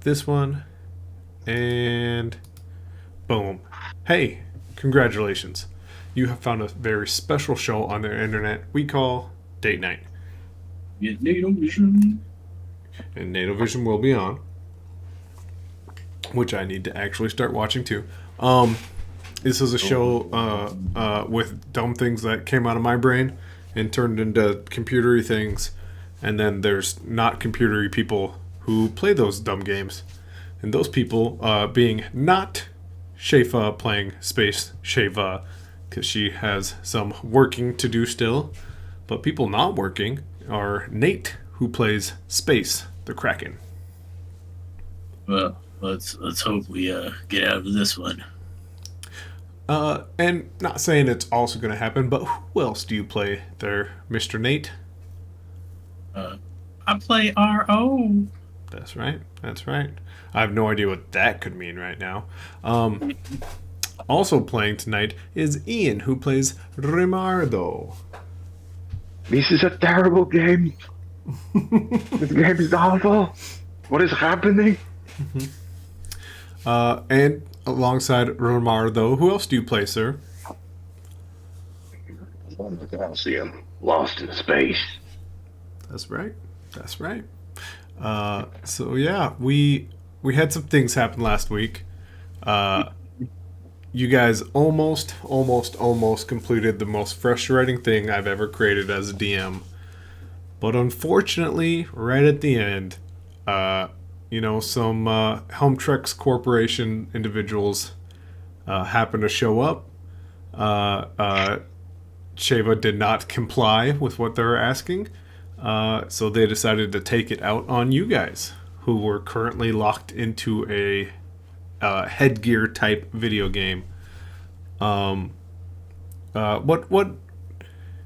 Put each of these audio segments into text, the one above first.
this one, and boom. Hey, congratulations. You have found a very special show on the internet we call Date Night. Get NATO vision. And NATO Vision will be on, which I need to actually start watching too. This is a show with dumb things that came out of my brain and turned into computery things, and then there's not computery people who play those dumb games, and those people being not Shafa playing Space Shava because she has some working to do still, but people not working are Nate who plays Space the Kraken. Well, let's hope we get out of this one. And not saying it's also going to happen, but who else do you play there, Mr. Nate? Uh, I play RO. That's right. That's right. I have no idea what that could mean right now. Also playing tonight is Ian, who plays Rimardo. This is a terrible game. This game is awful. What is happening? And alongside Rimardo, who else do you play, sir? I'm the Calcium, lost in space. That's right. That's right. So yeah, we had some things happen last week. You guys almost completed the most frustrating thing I've ever created as a DM. But unfortunately, right at the end, some Helmtrex Corporation individuals happened to show up. Shava did not comply with what they were asking, so they decided to take it out on you guys, who were currently locked into a headgear type video game. What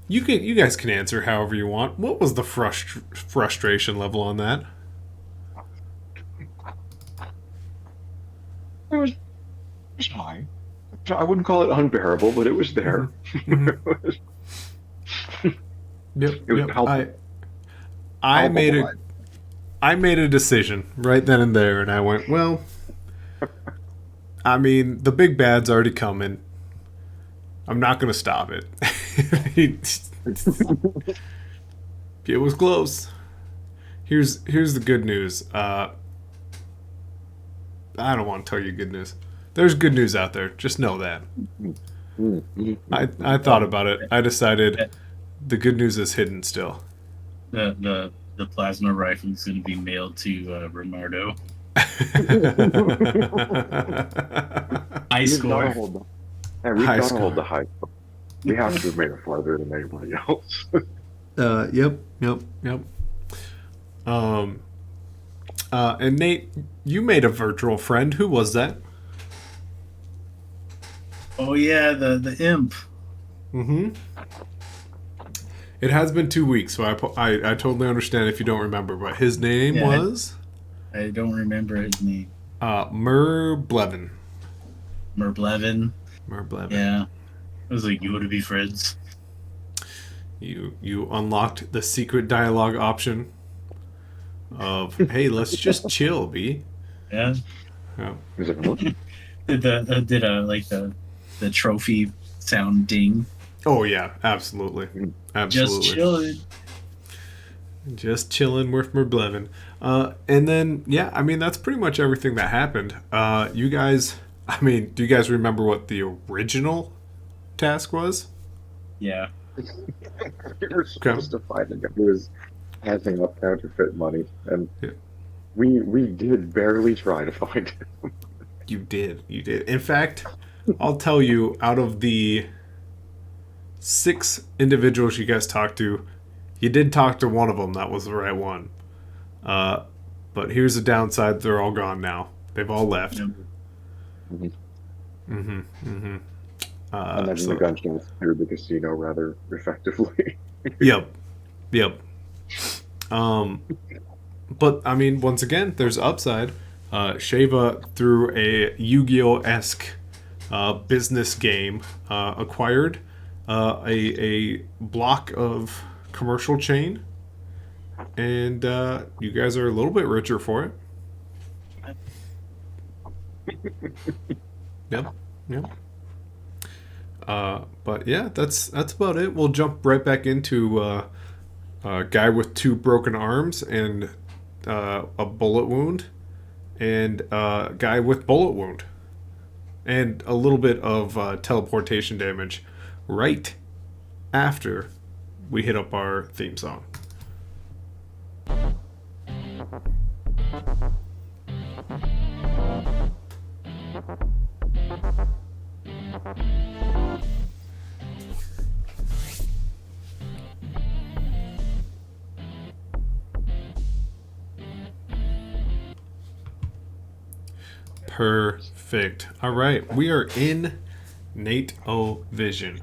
you guys can answer however you want. What was the frustration level on that? It was fine. I wouldn't call it unbearable, but it was there. Mm-hmm. Yep, It was yep. helpful. I made a Palpable. I made a decision right then and there, and I went, well, I mean, the big bad's already coming. I'm not gonna stop it. It was close. Here's the good news. I don't want to tell you good news. There's good news out there. Just know that. I thought about it. I decided the good news is hidden still. The plasma rifle is going to be mailed to Romardo. High We've got to score. hold the, hey, we've High got to score. hold the hype. We have to have made it farther than anybody else. Yep. Um, and Nate, you made a virtual friend. Who was that? Oh yeah, the imp. Mm-hmm. It has been 2 weeks, so I totally understand if you don't remember. But his name Yeah, was I don't remember his name. Merblevin. Merblevin. Merblevin. Yeah, I was like, you want to be friends? You unlocked the secret dialogue option of hey, let's just chill, B. Yeah. Yeah. He's like, "What?" Did like the trophy sound ding? Oh yeah, absolutely, Just absolutely. chilling. Just chilling with Merblevin. And then yeah, I mean that's pretty much everything that happened. You guys, I mean, do you guys remember what the original task was? Yeah. We were Okay. supposed to find a guy who was passing up counterfeit money, and Yeah. we did barely try to find him. You did. You did. In fact, I'll tell you, out of the 6 individuals you guys talked to, you did talk to one of them. That was the right one. Uh, but here's the downside: they're all gone now. They've all left. Yeah. Mhm. Mm-hmm. Mm-hmm. I imagine the So, gunshot through the casino rather effectively. yep, yep. Um, but I mean, once again, there's upside. Shava, through a Yu-Gi-Oh esque business game, acquired a block of commercial chain, and you guys are a little bit richer for it. Yep. Yep. But yeah, that's about it. We'll jump right back into a guy with 2 broken arms and a bullet wound, and a guy with bullet wound, and a little bit of teleportation damage. Right after we hit up our theme song. Perfect. All right, we are in Nate O Vision.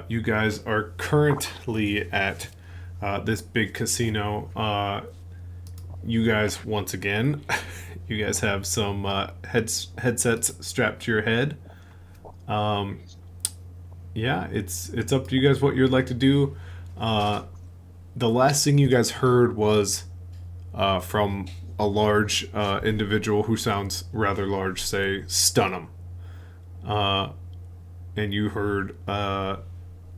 You guys are currently at this big casino. You guys, once again, you guys have some headsets strapped to your head. Yeah, it's up to you guys what you'd like to do. The last thing you guys heard was from a large individual who sounds rather large say, "Stun him." And you heard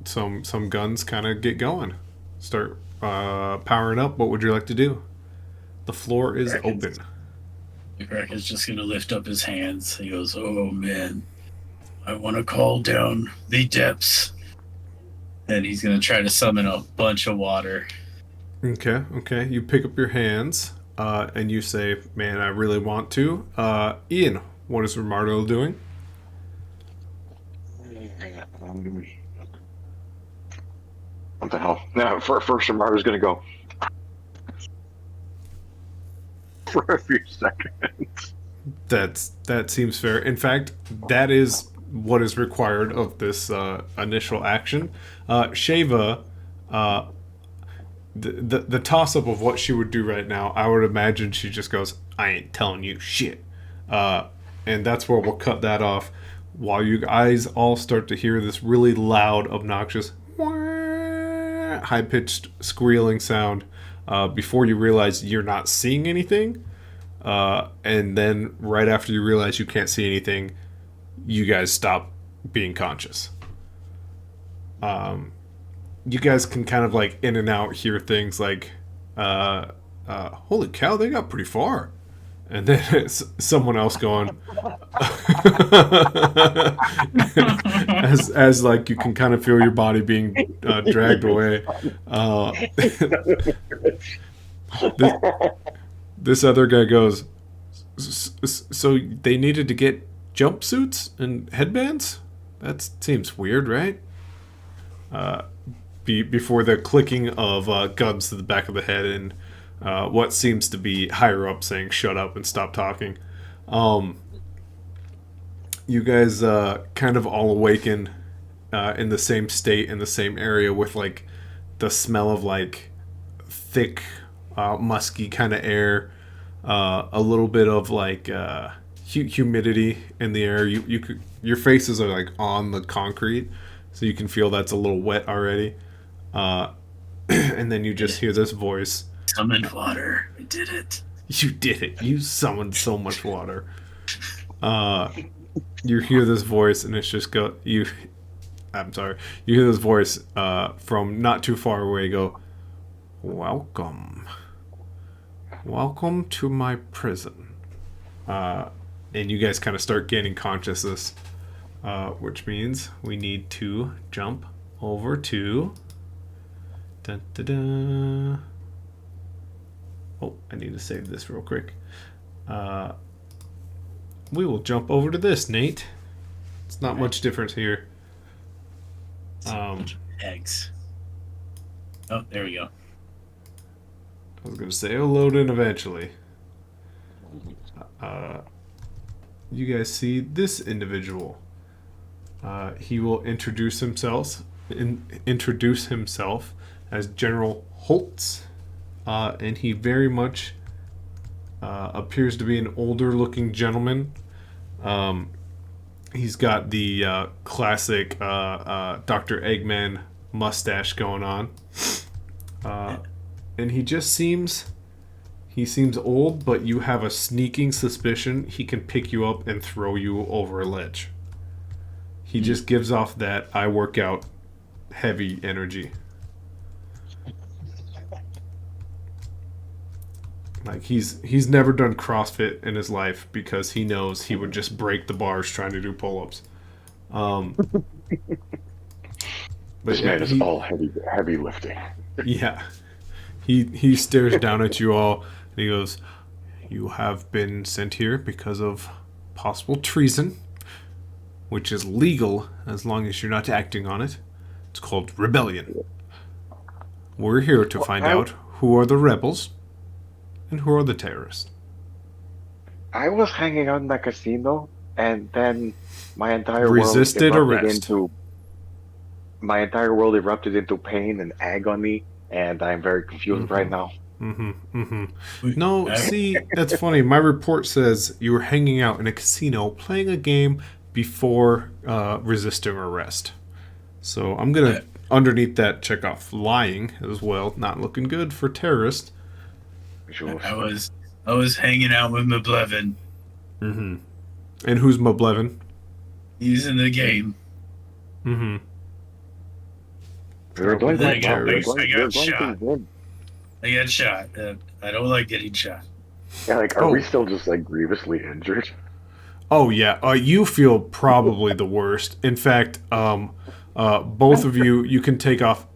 some guns kind of get going, start powering up. What would you like to do? The floor is open. The Kraken's just gonna lift up his hands. He goes, "Oh man, I want to call down the depths," and he's gonna try to summon a bunch of water. Okay. You pick up your hands and you say, "Man, I really want to." Ian, what is Romardo doing? What the hell? No, first Romardo's gonna go for a few seconds. That seems fair. In fact, that is what is required of this initial action. Sheva, the toss up of what she would do right now, I would imagine she just goes, "I ain't telling you shit," and that's where we'll cut that off. While you guys all start to hear this really loud, obnoxious, high pitched squealing sound, before you realize you're not seeing anything. And then right after you realize you can't see anything, you guys stop being conscious. You guys can kind of like in and out hear things like, "Holy cow, they got pretty far." And then it's someone else going, as like you can kind of feel your body being dragged away. This other guy goes, "So they needed to get jumpsuits and headbands? That seems weird, right?" Before the clicking of guns to the back of the head and what seems to be higher up saying, "Shut up and stop talking." You guys kind of all awaken in the same state, in the same area, with like the smell of like thick, musky kind of air, a little bit of like humidity in the air. Your faces are like on the concrete, so you can feel that's a little wet already. And then you just hear this voice. Summoned water. We did it. You did it. You summoned so much water. You hear this voice, and it's just I'm sorry. You hear this voice from not too far away go, "Welcome. Welcome to my prison." And you guys kind of start gaining consciousness, which means we need to jump over to... Dun, dun, dun. Oh, I need to save this real quick. We will jump over to this, Nate. It's not much difference here. Eggs. Oh, there we go. I was going to say it'll load in eventually. You guys see this individual. He will introduce himself as General Holtz. And he very much appears to be an older looking gentleman. He's got the classic Dr. Eggman mustache going on. And he He seems old, but you have a sneaking suspicion he can pick you up and throw you over a ledge. He just gives off that I work out heavy energy. Like he's never done CrossFit in his life because he knows he would just break the bars trying to do pull-ups. But This man is all heavy lifting. Yeah. He stares down at you all and he goes, "You have been sent here because of possible treason, which is legal as long as you're not acting on it. It's called rebellion. We're here to find out who are the rebels and who are the terrorists." I was hanging out in the casino, and then my entire Resisted world arrest. My entire world erupted into pain and agony, and I'm very confused right now. No, see, that's funny. My report says you were hanging out in a casino playing a game before resisting arrest. So I'm going to, underneath that, check off lying as well. Not looking good for terrorists. Sure. I was hanging out with Mablevin. And who's Mablevin? He's in the game. We're going I to got win. shot. I got shot. I don't like getting shot. Yeah, like, are we still just like grievously injured? Oh, yeah. You feel probably the worst. In fact, both of you can take off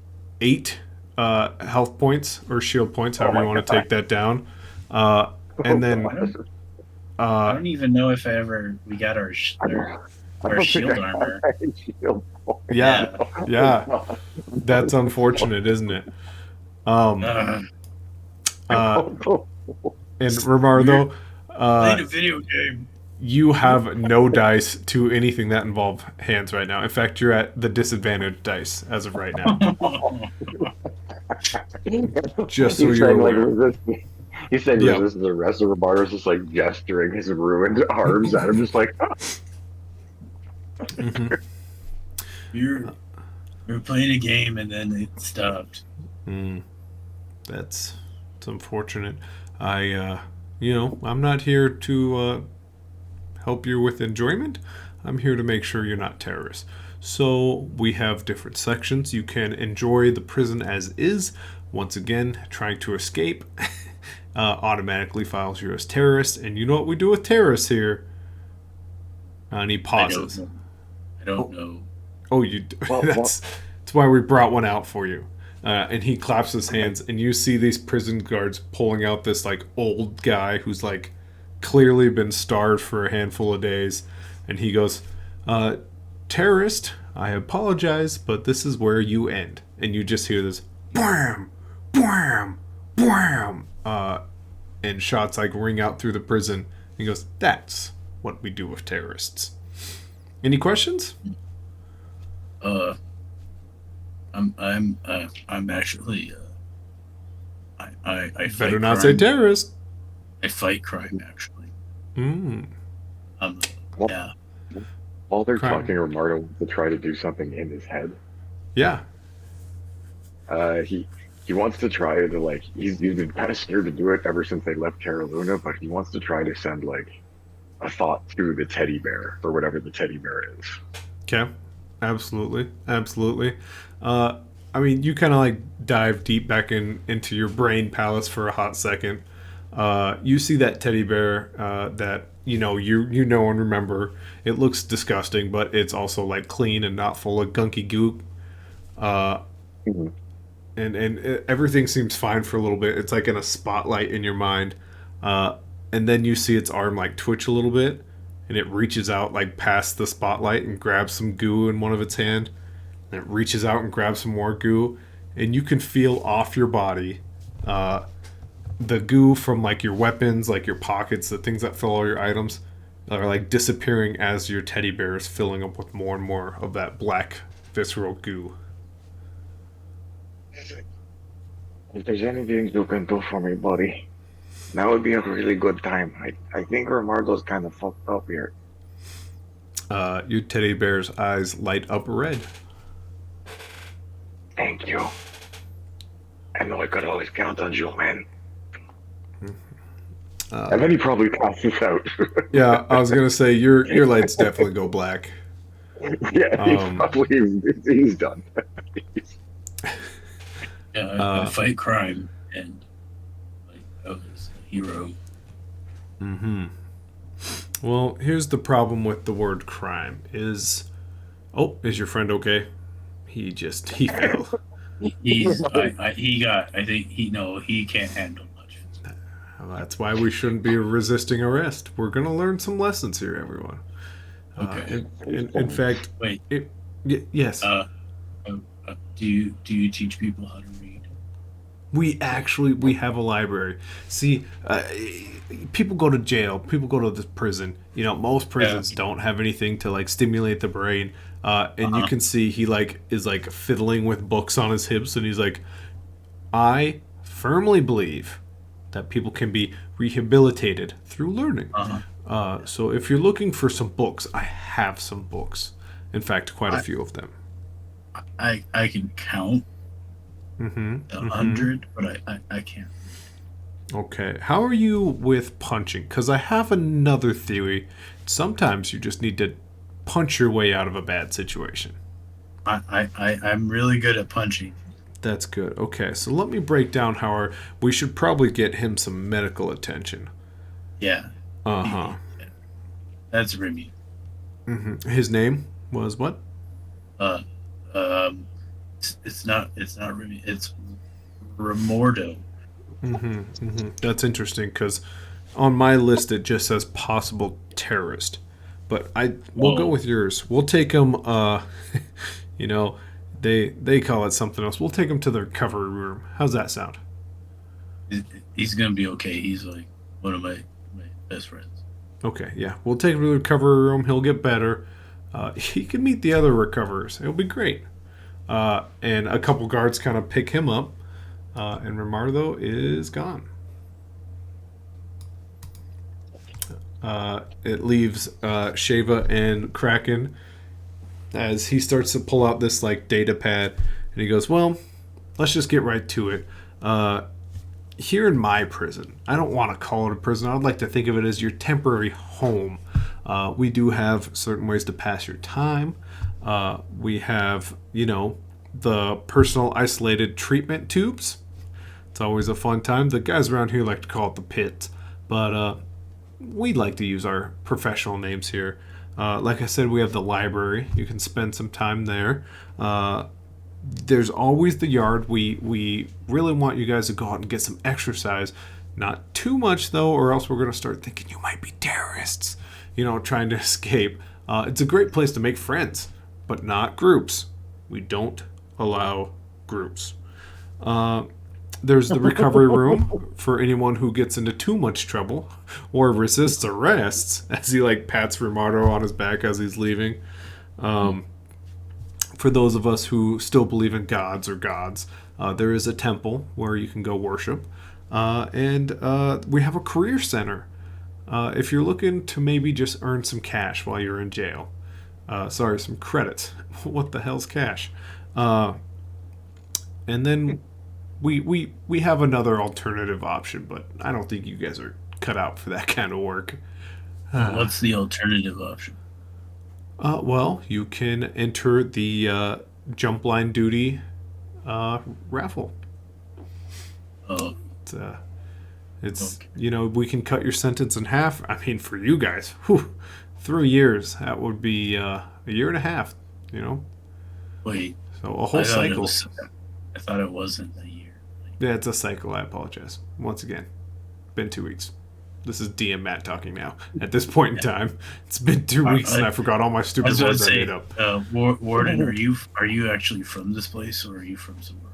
8 health points or shield points, however you want to take that down. And then... I don't even know if we got our shield armor. Yeah. That's unfortunate, isn't it? And Ramar, though, playing a video game. You have no dice to anything that involve hands right now. In fact, you're at the disadvantage dice as of right now. Just so you're aware. He said resist the rest of Roberto's just like gesturing his ruined arms at him, just like You're playing a game and then it stopped. That's unfortunate. I'm not here to help you with enjoyment. I'm here to make sure you're not terrorists. So we have different sections. You can enjoy the prison as is. Once again, trying to escape automatically files you as terrorists. And you know what we do with terrorists here? And he pauses. I don't know. Oh, you. That's why we brought one out for you. And he claps his hands, and you see these prison guards pulling out this like old guy who's like clearly been starved for a handful of days, and he goes, "Terrorist, I apologize, but this is where you end." And you just hear this, bam, bam, bam, and shots like ring out through the prison. And he goes, "That's what we do with terrorists." Any questions? I'm actually I better fight not crime. say terrorist. I fight crime actually. Yeah. while they're Crime. talking, Romardo wants to try to do something in his head. Yeah. He wants to try to like he's been kind of scared to do it ever since they left Terra Luna, but he wants to try to send like a thought to the teddy bear or whatever the teddy bear is. Okay. Absolutely. I mean, you kind of like dive deep back into your brain palace for a hot second. You see that teddy bear that you know and remember. It looks disgusting, but it's also like clean and not full of gunky goo. And everything seems fine for a little bit. It's like in a spotlight in your mind, and then you see its arm like twitch a little bit, and it reaches out like past the spotlight and grabs some goo in one of its hand. And it reaches out and grabs some more goo, and you can feel off your body the goo from like your weapons, like your pockets, the things that fill all your items, are like disappearing as your teddy bear is filling up with more and more of that black visceral goo. If there's anything you can do for me, buddy, that would be a really good time. I think Romardo's kind of fucked up here. Your teddy bear's eyes light up red. Thank you. I know I could always count on you, man. And then he probably passes out. Yeah, I was gonna say your lights definitely go black. Yeah, Um, he's done. Yeah, I uh, fight crime, and like I was a hero. hmm Well, here's the problem with the word crime is your friend okay? He fell. I think he can't handle much. Well, that's why we shouldn't be resisting arrest. We're gonna learn some lessons here, everyone. Okay, In fact, wait. it yes, Uh, do you teach people how to read? we have a library. See, people go to jail. People go to the prison. You know, most Yeah. prisons don't have anything to like stimulate the brain. And you Uh-huh. can see he like is like fiddling with books on his hips, and he's like, I firmly believe that people can be rehabilitated through learning. Uh-huh. So if you're looking for some books, I have some books. In fact, quite a I, few of them. I can count Mm-hmm. 100, but I can't. Okay. How are you with punching? Because I have another theory. Sometimes you just need to punch your way out of a bad situation. I'm really good at punching. That's good. Okay, so let me break down how we should probably get him some medical attention. Yeah, Uh huh. that's Remy. His name was what? Uh, it's not Remy. It's Remordo. That's interesting because on my list it just says possible terrorist, but we'll go Whoa. with yours. We'll take him. You know, they call it something else. We'll take him to the recovery room. How's that sound? He's gonna be okay. He's like one of my best friends. Okay, yeah, we'll take him to the recovery room. He'll get better. He can meet the other recoverers. It'll be great. And a couple guards kind of pick him up, and Rimardo is gone. It leaves Shava and Kraken as he starts to pull out this like data pad, and he goes, "Well, let's just get right to it. Here in my prison, I don't want to call it a prison. I'd like to think of it as your temporary home. We do have certain ways to pass your time. We have, the personal isolated treatment tubes. It's always a fun time. The guys around here like to call it the pit, but we like to use our professional names here. Like I said, we have the library. You can spend some time there. There's always the yard. We really want you guys to go out and get some exercise. Not too much though, or else we're gonna start thinking you might be terrorists. Trying to escape. It's a great place to make friends, but not groups. We don't allow groups. There's the recovery room for anyone who gets into too much trouble or resists arrests, as he like pats Rimardo on his back as he's leaving. For those of us who still believe in gods, there is a temple where you can go worship. And we have a career center. If you're looking to maybe just earn some cash while you're in jail. Some credits. What the hell's cash? And then we have another alternative option, but I don't think you guys are cut out for that kind of work. What's the alternative option? Well, you can enter the jump line duty raffle. Oh, It's, it's okay. we can cut your sentence in half. I mean, for you guys, 3 years, that would be a year and a half. Wait, So a whole I thought it cycle. was. I thought it wasn't a year. Yeah, it's a cycle. I apologize. Once again, been 2 weeks. This is DM Matt talking now. At this point in time, it's been 2 weeks and I forgot all my I stupid was going to words I say, made up. Warden, are you actually from this place or are you from somewhere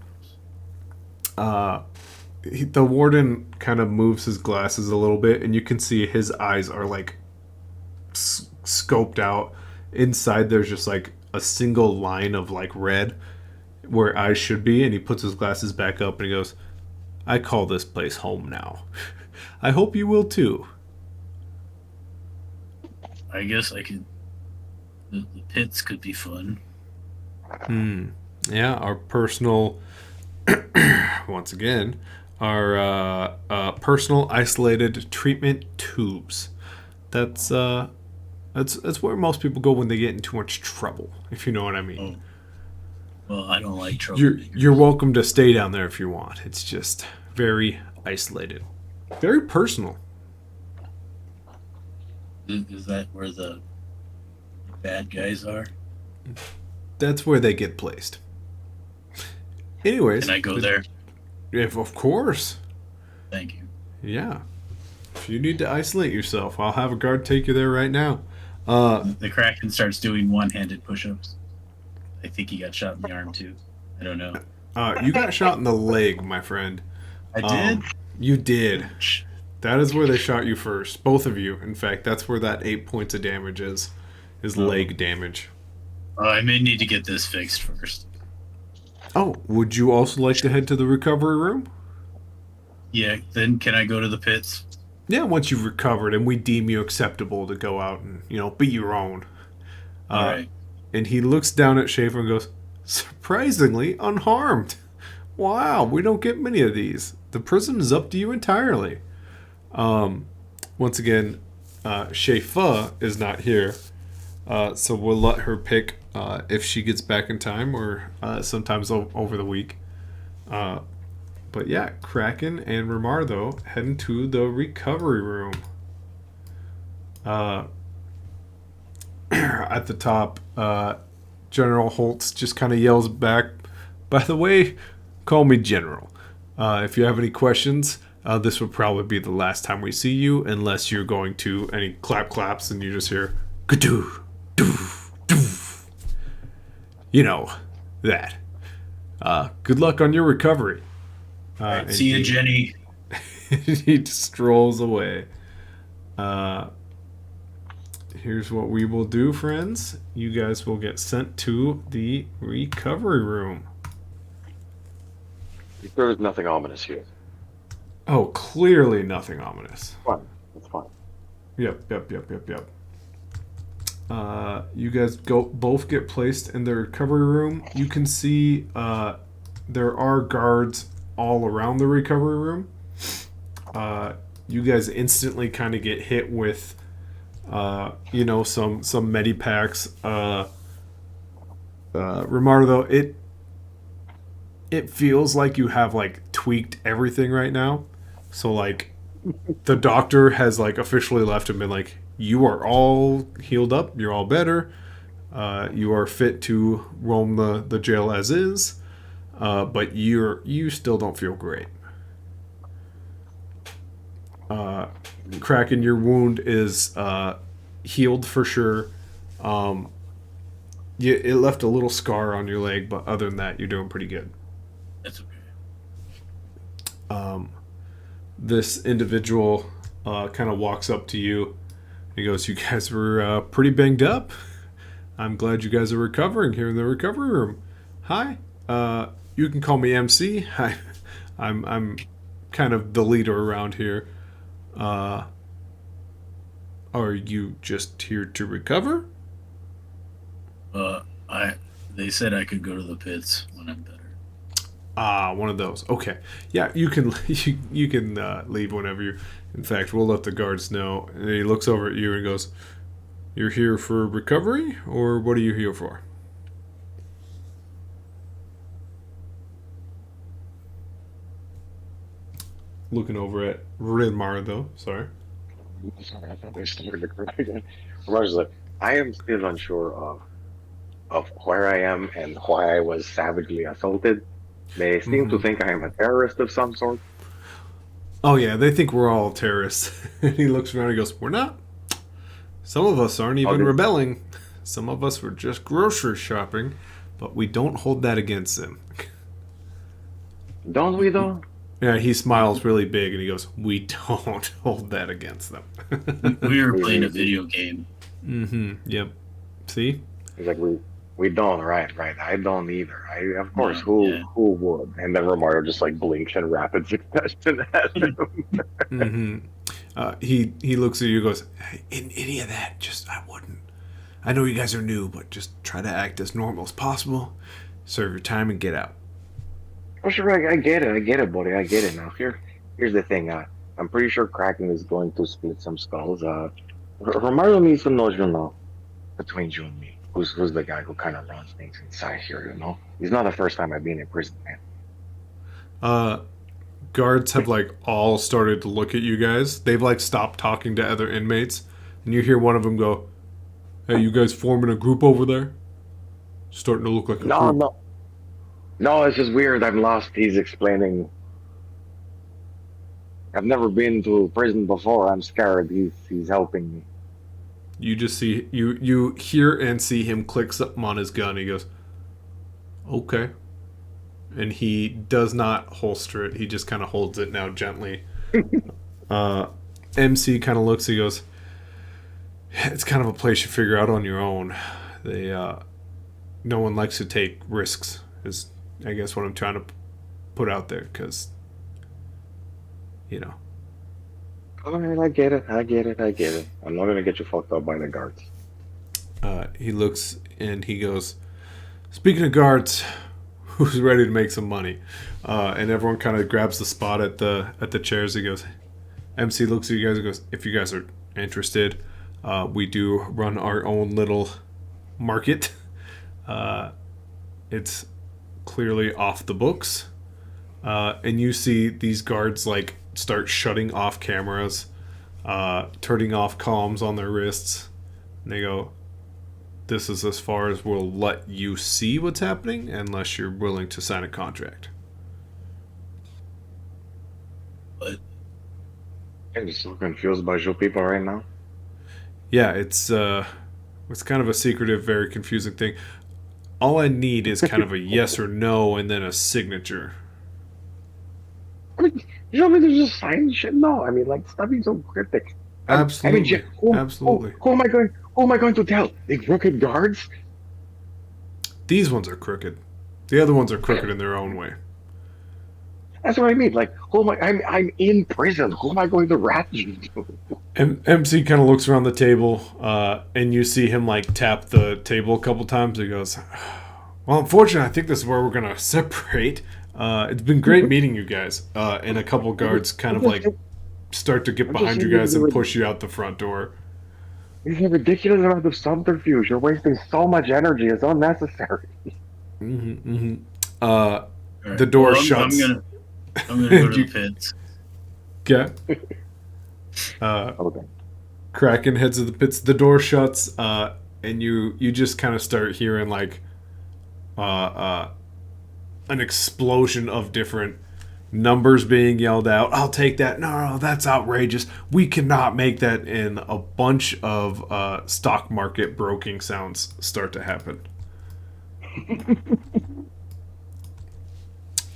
else? The warden kind of moves his glasses a little bit, and you can see his eyes are like scoped out. Inside, there's just like a single line of like red where eyes should be, and he puts his glasses back up and he goes, I call this place home now. I hope you will too. I guess I could. The pits could be fun. Yeah, our personal, once again, are personal isolated treatment tubes. That's that's where most people go when they get in too much trouble, if you know what I mean. Oh, well, I don't like You're troublemakers. welcome to stay down there if you want. It's just very isolated, very personal. Is that where the bad guys are? That's where they get placed. Anyways, Can I go there? if of course, Thank you. yeah. If you need to isolate yourself, I'll have a guard take you there right now. The Kraken starts doing one-handed push-ups. I think he got shot in the arm too. I don't know. You got shot in the leg, my friend. I did. You did. That is where they shot you first. Both of you. In fact, that's where that 8 points of damage is leg damage. I may need to get this fixed first. Oh, would you also like to head to the recovery room? Yeah. Then can I go to the pits? Yeah, once you've recovered and we deem you acceptable to go out and, be your own. All right. And he looks down at Schaefer and goes, surprisingly unharmed. Wow, we don't get many of these. The prison is up to you entirely. Once again, Schaefer is not here. So we'll let her pick if she gets back in time or sometimes over the week. But yeah, Kraken and Ramardo heading to the recovery room. At the top, General Holtz just kind of yells back, by the way, call me General. If you have any questions, this would probably be the last time we see you, unless you're going to any claps and you just hear, ka-doo, doo, doo. You know, that. Good luck on your recovery. Right, see you, Jenny. He strolls away. Here's what we will do, friends. You guys will get sent to the recovery room. There is nothing ominous here. Oh, clearly nothing ominous. Fine. It's fine. Yep. You guys both get placed in the recovery room. You can see there are guards all around the recovery room. You guys instantly kind of get hit with, some medipacks. Ramardo, it feels like you have tweaked everything right now. So the doctor has officially left and been like, you are all healed up, you're all better, you are fit to roam the jail as is, but you still don't feel great. Kraken, your wound is healed for sure. It left a little scar on your leg, but other than that, you're doing pretty good. That's okay. This individual kind of walks up to you. He goes, you guys were pretty banged up. I'm glad you guys are recovering here in the recovery room. Hi, you can call me MC. I'm kind of the leader around here. Are you just here to recover? They said I could go to the pits when I'm better. One of those. Okay. Yeah, you can you can leave whenever you. In fact, we'll let the guards know. And he looks over at you and goes, "You're here for recovery, or what are you here for?" Looking over at Rinmar, though. Sorry. Sorry, I thought they started to cry again. Ramar's like, I am still unsure of where I am and why I was savagely assaulted. They seem to think I am a terrorist of some sort. Oh yeah, they think we're all terrorists. And he looks around and goes, "We're not. Some of us aren't even rebelling. Some of us were just grocery shopping, but we don't hold that against them." Don't we though? Yeah, he smiles really big and he goes, "We don't hold that against them." We were playing a video game. Mm-hmm. Yep. See? He's like, we don't, right. I don't either. Of course, Yeah. who would? And then Romario just blinks in rapid succession at him. Mm-hmm. He looks at you and goes, "Hey, in any of that, I wouldn't. I know you guys are new, but just try to act as normal as possible. Serve your time and get out." Oh, sure, I get it, buddy. I get it. Now, here's the thing. I'm pretty sure Kraken is going to split some skulls. Romario needs to know, between you and me, who's the guy who kind of runs things inside here. It's not the first time I've been in prison, man. Uh, Guards have like all started to look at you guys. They've like stopped talking to other inmates, and you hear one of them go, "Hey, you guys forming a group over there? Starting to look like a No, group." no, no. It's just weird. I'm lost. He's explaining. I've never been to prison before. I'm scared. He's helping me. You just see you hear and see him click something on his gun. He goes, "Okay," and he does not holster it. He just kind of holds it now gently. Uh, MC kind of looks. He goes, "It's kind of a place you figure out on your own. They no one likes to take risks. Is I guess what I'm trying to put out there because you know." All right, I get it. I get it. I get it. I'm not gonna get you fucked up by the guards. He looks and he goes, "Speaking of guards, who's ready to make some money?" And everyone kind of grabs the spot at the chairs. He goes, MC looks at you guys and goes, "If you guys are interested, we do run our own little market. It's clearly off the books." And you see these guards like start shutting off cameras, turning off comms on their wrists. And they go, "This is as far as we'll let you see what's happening unless you're willing to sign a contract." But I'm so confused about you people right now. Yeah, it's kind of a secretive, very confusing thing. All I need is kind of a yes or no and then a signature. I mean, you want me to just sign shit? No, I mean, like, stop being so cryptic. Absolutely. Who, Absolutely. Who am I going? Who am I going to tell? The crooked guards? These ones are crooked. The other ones are crooked in their own way. That's what I mean. Like, who am I? I'm in prison. Who am I going to rat you to? MC kind of looks around the table, and you see him like tap the table a couple times. He goes, "Well, unfortunately, I think this is where we're gonna separate. It's been great meeting you guys." And a couple guards kind of like start to get behind you guys and push you out the front door. It's a ridiculous amount of subterfuge. You're wasting so much energy. It's unnecessary. Mm-hmm, mm-hmm. all The door well, shuts. I'm gonna go to the pits. Yeah. Okay. Kraken heads to the pits. The door shuts, and you just kind of start hearing like an explosion of different numbers being yelled out. "I'll take that. No, that's outrageous. We cannot make that." And a bunch of stock market broking sounds start to happen.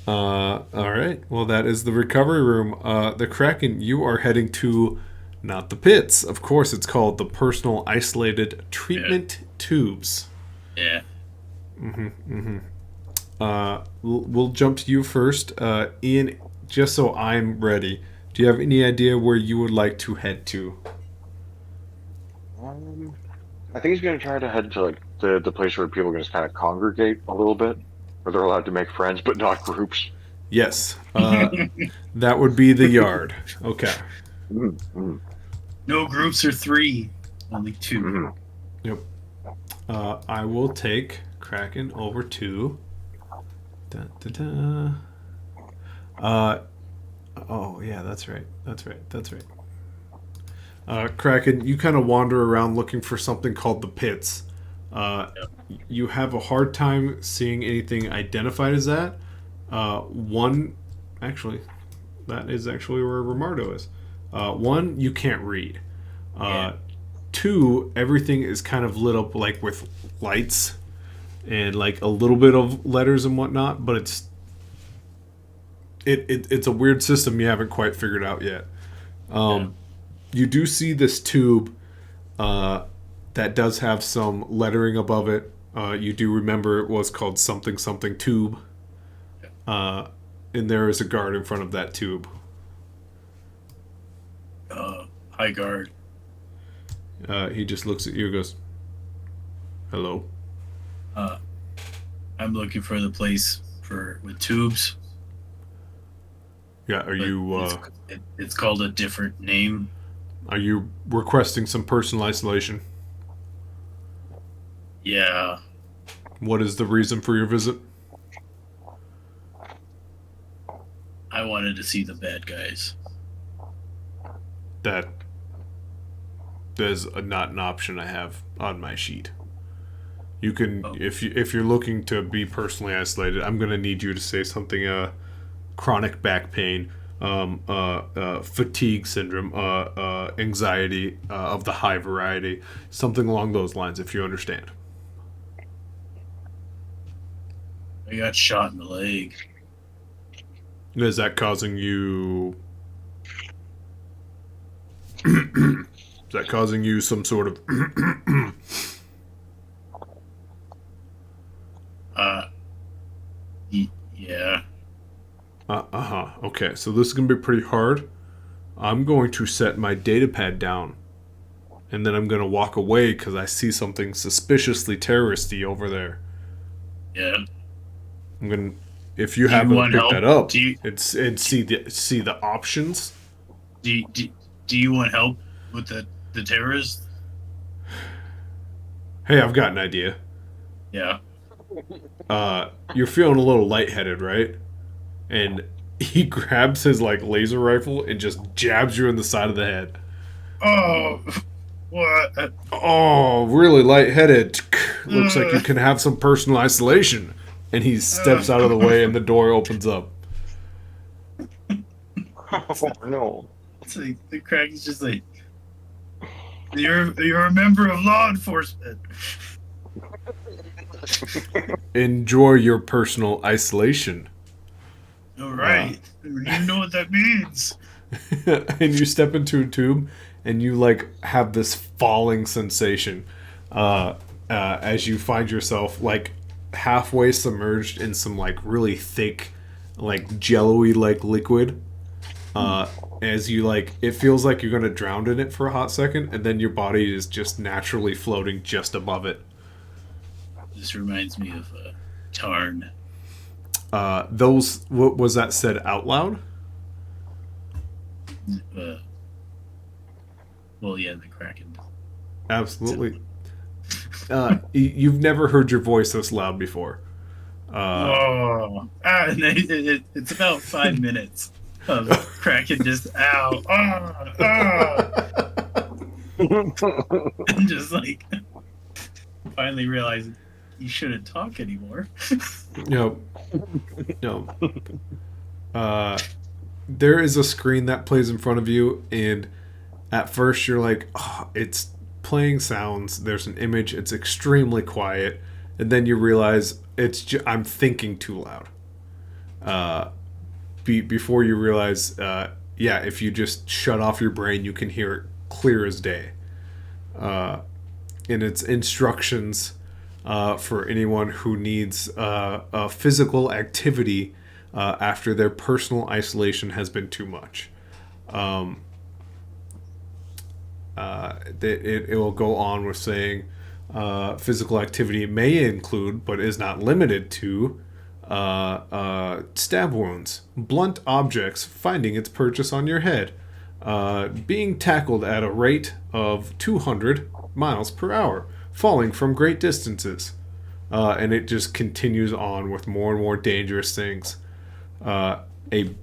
All right. Well, that is the recovery room. The Kraken, you are heading to not the pits. Of course, it's called the Personal Isolated Treatment Tubes. Yeah. We'll jump to you first. Ian, just so I'm ready, do you have any idea where you would like to head to? I think he's gonna try to head to like the place where people can just kind of congregate a little bit, where they're allowed to make friends but not groups. Yes. That would be the yard. Okay. Mm-hmm. No groups or three, only two. Mm-hmm. Yep. I will take Kraken over to. Da, da, da. Oh yeah, that's right. That's right. Kraken, you kind of wander around looking for something called the pits. You have a hard time seeing anything identified as that. One, actually, that is actually where Romardo is. One, you can't read. Two, everything is kind of lit up like with lights and like a little bit of letters and whatnot, but it's a weird system you haven't quite figured out yet. You do see this tube that does have some lettering above it. You do remember it was called something something tube. And there is a guard in front of that tube. High guard. He just looks at you and goes, "Hello." I'm looking for the place with tubes. Yeah. but it's called a different name. Are you requesting some personal isolation? Yeah, What is the reason for your visit? I wanted to see the bad guys. That is not an option I have on my sheet. You can, Oh. if you're looking to be personally isolated, I'm gonna need you to say something. Chronic back pain, fatigue syndrome, anxiety of the high variety, something along those lines. If you understand. I got shot in the leg. Is that causing you? Is that causing you some sort of? Yeah. Uh-huh. Okay, so this is gonna be pretty hard. I'm going to set my data pad down, and then I'm gonna walk away because I see something suspiciously terroristy over there. Yeah. I'm gonna. If you Do you happen to want pick help? that up, Do you- and see the options. Do you want help with the terrorists? Hey, I've got an idea. Yeah. You're feeling a little lightheaded, right? And he grabs his like laser rifle and just jabs you in the side of the head. Oh, what? Oh, really lightheaded. Looks like you can have some personal isolation. And he steps out of the way and the door opens up. Oh no. It's like, the crack is just like, you're a member of law enforcement. Enjoy your personal isolation. All right. You know what that means. And you step into a tube and you like have this falling sensation as you find yourself like halfway submerged in some like really thick like jello-y like liquid as you like it feels like you're gonna drown in it for a hot second, and then your body is just naturally floating just above it. This reminds me of Tarn. Those what was that said out loud? Well, yeah, the Kraken. Absolutely. You've never heard your voice this loud before. And it's about 5 minutes of Kraken just ow, and just like finally realizing you shouldn't talk anymore. No. There is a screen that plays in front of you, and at first you're like, oh, it's playing sounds. There's an image. It's extremely quiet, and then you realize I'm thinking too loud. Before you realize, if you just shut off your brain, you can hear it clear as day. And it's instructions for anyone who needs a physical activity after their personal isolation has been too much. It will go on with saying physical activity may include, but is not limited to, stab wounds, blunt objects finding its purchase on your head, being tackled at a rate of 200 miles per hour, falling from great distances. And it just continues on with more and more dangerous things. A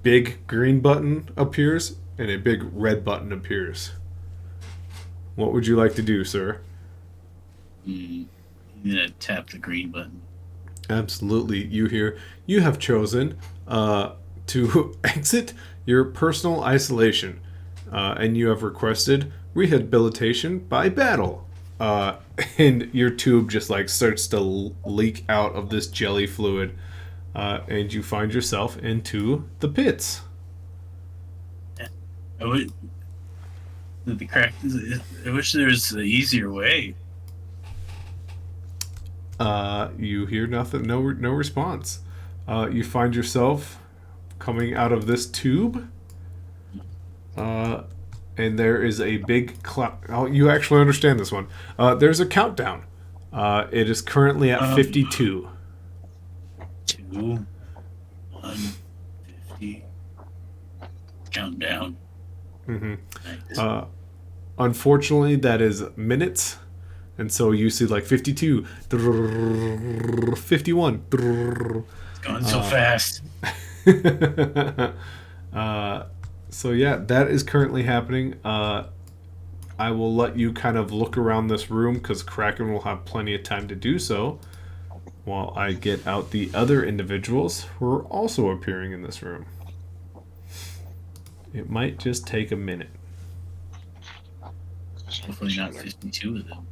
big green button appears and a big red button appears. What would you like to do, sir? I'm gonna tap the green button. Absolutely. You have chosen to exit your personal isolation, and you have requested rehabilitation by battle. And your tube just like starts to leak out of this jelly fluid, and you find yourself into the pits. I wish there was an easier way. You hear nothing, no response. You find yourself coming out of this tube, and there is a big cloud. Oh, you actually understand this one. There's a countdown. It is currently at 52. 2, 1, 50. counting down. Mm-hmm. Nice. Unfortunately, that is minutes. And so you see like 52, 51. It's going so fast. So yeah, that is currently happening. I will let you kind of look around this room because Kraken will have plenty of time to do so while I get out the other individuals who are also appearing in this room. It might just take a minute. Hopefully not 52 of them.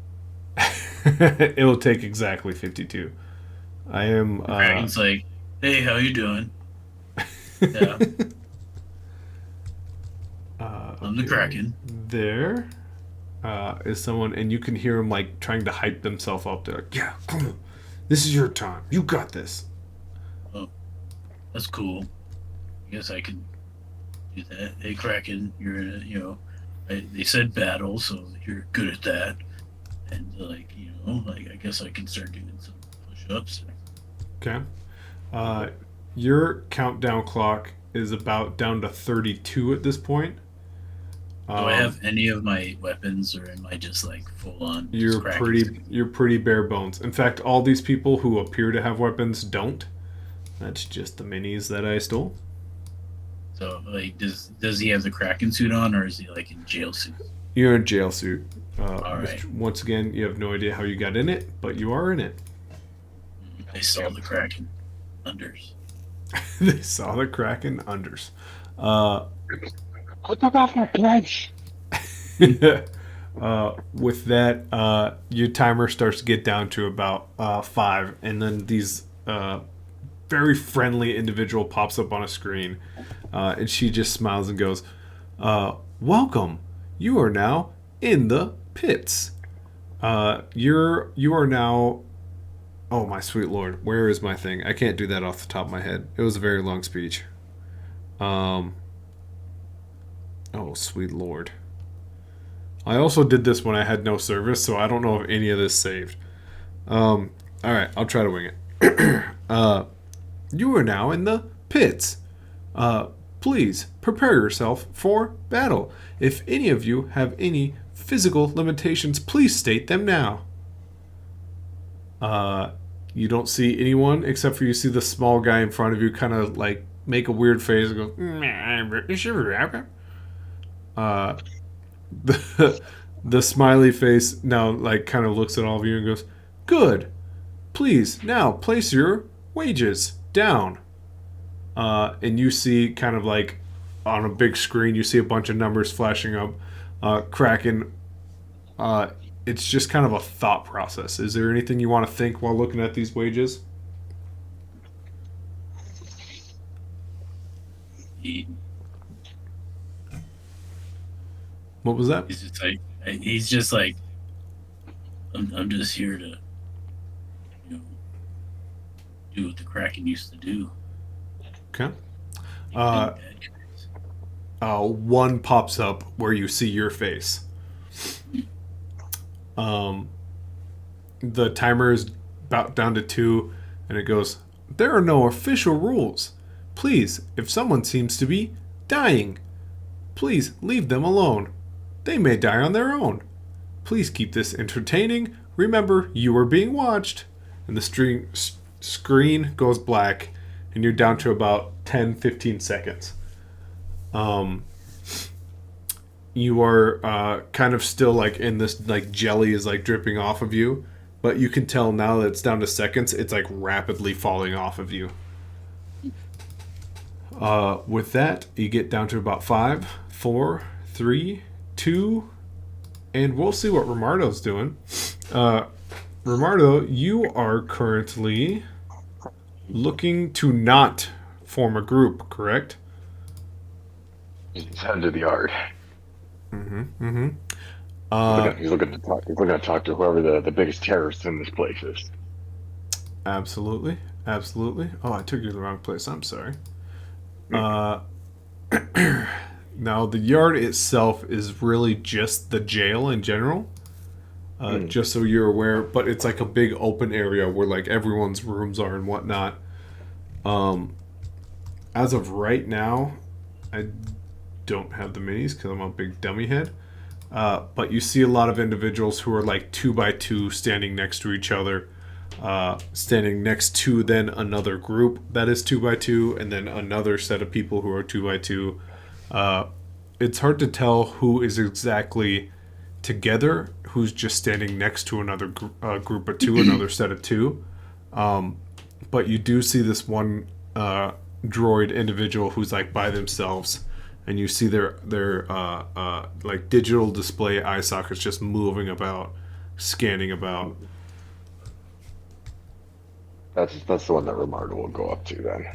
It'll take exactly 52. I am. Kraken's like, hey, how you doing? Yeah. I'm the Kraken. There is someone, and you can hear him like trying to hype themselves up. They're like, "Yeah, come on, this is your time. You got this." Oh, that's cool. I guess I can do that. Hey, Kraken, you're in a, they said battle, so you're good at that. And I guess I can start doing some push-ups. Okay. Your countdown clock is about down to 32 at this point. Do I have any of my weapons, or am I just like full on? You're pretty bare bones. In fact, all these people who appear to have weapons don't. That's just the minis that I stole. So, like, does he have the Kraken suit on, or is he like in jail suit? You're in jail suit. All right. Once again, you have no idea how you got in it, but you are in it. They saw the Kraken unders. They saw the Kraken unders. Put them off my pledge. With that, your timer starts to get down to about 5, and then these very friendly individual pops up on a screen, and she just smiles and goes, "Welcome. You are now in the pits. You are now." Oh my sweet lord, where is my thing? I can't do that off the top of my head. It was a very long speech. Oh, sweet lord. I also did this when I had no service, so I don't know if any of this saved. Alright, I'll try to wing it. You are now in the pits. Please prepare yourself for battle. If any of you have any physical limitations, please state them now. You don't see anyone except for you see the small guy in front of you kind of like make a weird face and go, the smiley face now like kind of looks at all of you and goes, "Good. Please now place your wages down." And you see kind of like on a big screen, you see a bunch of numbers flashing up. Kraken, it's just kind of a thought process. Is there anything you want to think while looking at these wages? What was that? He's just like, I'm just here to, do what the Kraken used to do. Okay. One pops up where you see your face. The timer is about down to 2, and it goes, "There are no official rules. Please, if someone seems to be dying, please leave them alone. They may die on their own. Please keep this entertaining. Remember, you are being watched." And the screen goes black, and you're down to about 10-15 seconds. You are kind of still like in this like jelly is like dripping off of you, but you can tell now that it's down to seconds, it's like rapidly falling off of you. With that, you get down to about 5, 4, 3, 2, and we'll see what Romardo's doing. Romardo, you are currently looking to not form a group, correct? He's headed to the yard. He's looking to talk. He's looking to talk to whoever the biggest terrorist in this place is. Absolutely. Oh, I took you to the wrong place. I'm sorry. Now, the yard itself is really just the jail in general. Just so you're aware, but it's like a big open area where like everyone's rooms are and whatnot. As of right now, I don't have the minis because I'm a big dummy head. But you see a lot of individuals who are like 2x2 standing next to each other, standing next to then another group that is 2x2, and then another set of people who are 2x2. It's hard to tell who is exactly together, who's just standing next to another group of two, another set of two. But you do see this one droid individual who's like by themselves, and you see their like digital display eye sockets just moving about, scanning about. That's the one that Romardo will go up to then.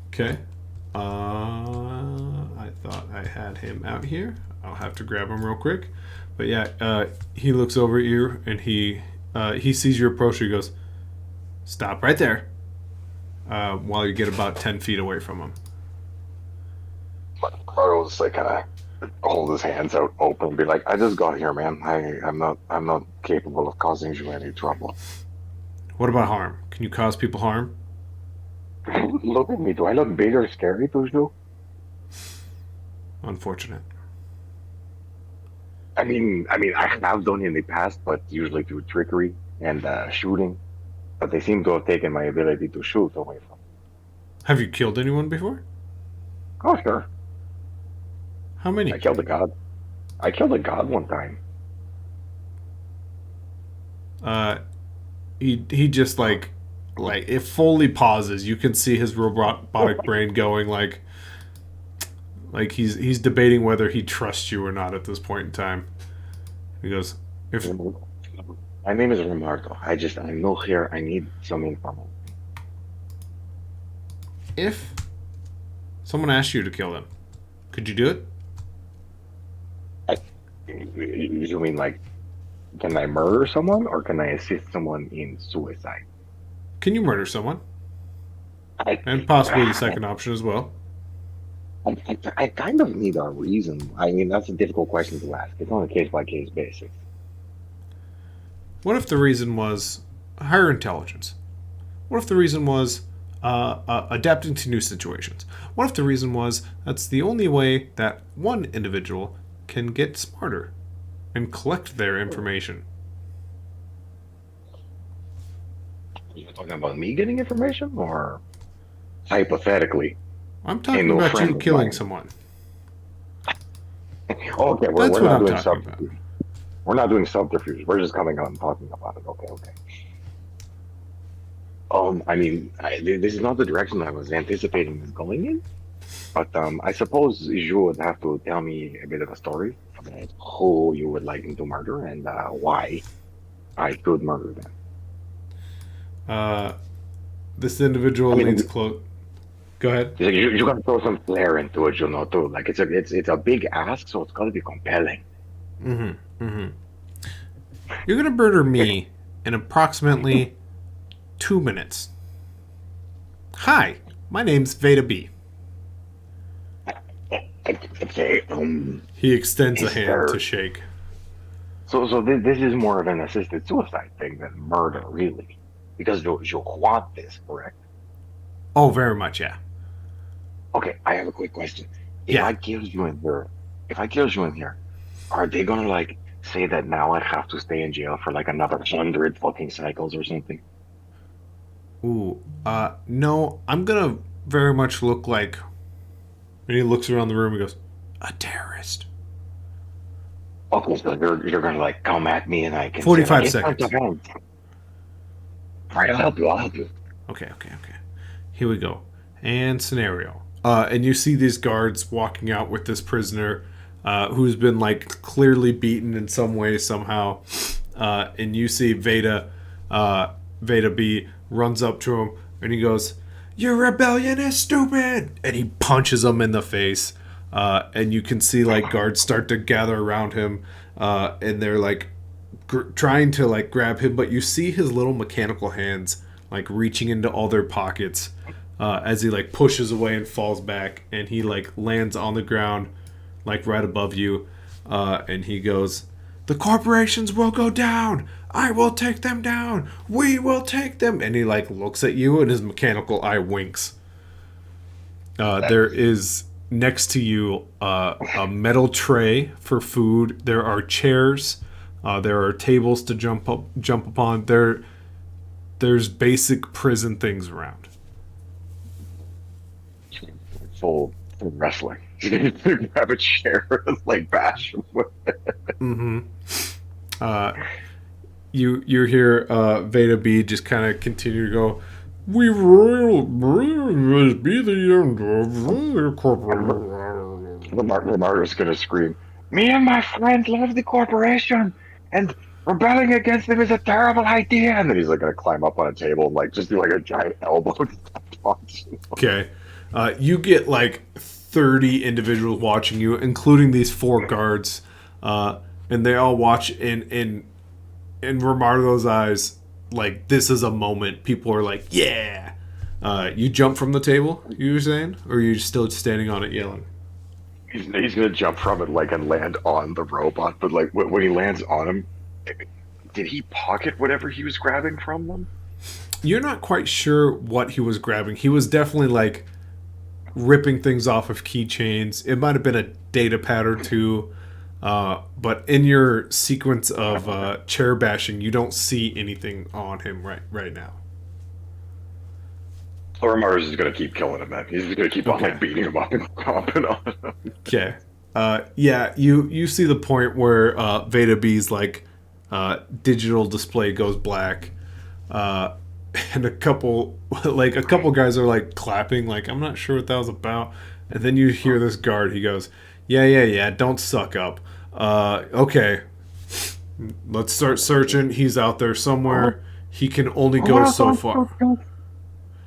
Okay. I thought I had him out here. I'll have to grab him real quick. But yeah, he looks over at you and he sees you approach. He goes, "Stop right there." While you get about 10 feet away from him. Romardo will just like kind of hold his hands out open and be like, "I just got here, man. I'm not capable of causing you any trouble." What about harm? Can you cause people harm? Look at me. Do I look big or scary to you? Unfortunate. I mean, I have done it in the past, but usually through trickery and shooting. But they seem to have taken my ability to shoot away from me. Have you killed anyone before? Oh, sure. How many? I killed a god. I killed a god one time. He just like it fully pauses. You can see his robotic brain going like he's debating whether he trusts you or not at this point in time. He goes, "If My name is Romardo. I'm new here. I need some information. if someone asked you to kill them, could you do it?" You mean like, can I murder someone or can I assist someone in suicide? Can you murder someone? And possibly the second option as well. I kind of need a reason. I mean, that's a difficult question to ask. It's on a case by case basis. What if the reason was higher intelligence? What if the reason was adapting to new situations? What if the reason was that's the only way that one individual can get smarter and collect their information? You're talking about me getting information or hypothetically? I'm talking no about friend you of killing mine. someone. Okay, That's what we're not I'm doing talking about. subterfuge. We're not doing subterfuge. We're just coming out and talking about it. Okay. I mean, this is not the direction I was anticipating this going in, but I suppose you would have to tell me a bit of a story about who you would like me to murder and why I could murder them. This individual I mean, leans close. Go ahead. You gotta throw some flair into it, too. Like it's a big ask, so it's gotta be compelling. You're gonna murder me in approximately 2 minutes. Hi, my name's Veda B. Okay. He extends a Is hand there- to shake. So this is more of an assisted suicide thing than murder, really, because you want this, correct? Oh, very much, yeah. Okay, I have a quick question. If Yeah. I kill you in here, are they gonna like say that now I have to stay in jail for like another 100 fucking cycles or something? Ooh, no, I'm gonna very much look like. And he looks around the room and goes, "A terrorist." Okay, so you're gonna like come at me and I can 45 say, like, seconds. All right, I'll help you. Okay. Here we go. And scenario. And you see these guards walking out with this prisoner who's been like clearly beaten in some way, somehow. And you see Veda B runs up to him and he goes, "Your rebellion is stupid!" And he punches him in the face. And you can see like guards start to gather around him and they're like trying to like grab him, but you see his little mechanical hands like reaching into all their pockets as he like pushes away and falls back, and he like lands on the ground like right above you, and he goes, "The corporations will go down. I will take them down. We will take them." And he like looks at you and his mechanical eye winks. There is next to you a metal tray for food. There are chairs. There are tables to jump upon. There's basic prison things around. Full wrestling. Grab a chair and like bash him with Mm-hmm. Uh, you hear Veda B just kind of continue to go. We will be the end of the corporation. Lamar's gonna scream, "Me and my friends love the corporation, and rebelling against them is a terrible idea." And then he's like gonna climb up on a table and like just do like a giant elbow punch. Okay. You get like 30 individuals watching you, including these 4 guards, and they all watch in Romardo's eyes. Like, this is a moment. People are like, yeah. You jump from the table, you were saying? Or are you still standing on it yelling? He's gonna jump from it like and land on the robot, but like when he lands on him, did he pocket whatever he was grabbing from them? You're not quite sure what he was grabbing. He was definitely like ripping things off of keychains. It might have been a data pad or two. But in your sequence of chair bashing, you don't see anything on him right now. Or Mars is gonna keep killing him, man. He's just gonna keep on like beating him up and stomping on him. Okay. Yeah, you see the point where Veda B's like digital display goes black, and a couple guys are like clapping, like I'm not sure what that was about, and then you hear this guard. He goes, "Yeah, don't suck up. Okay, let's start searching. He's out there somewhere. He can only go so far."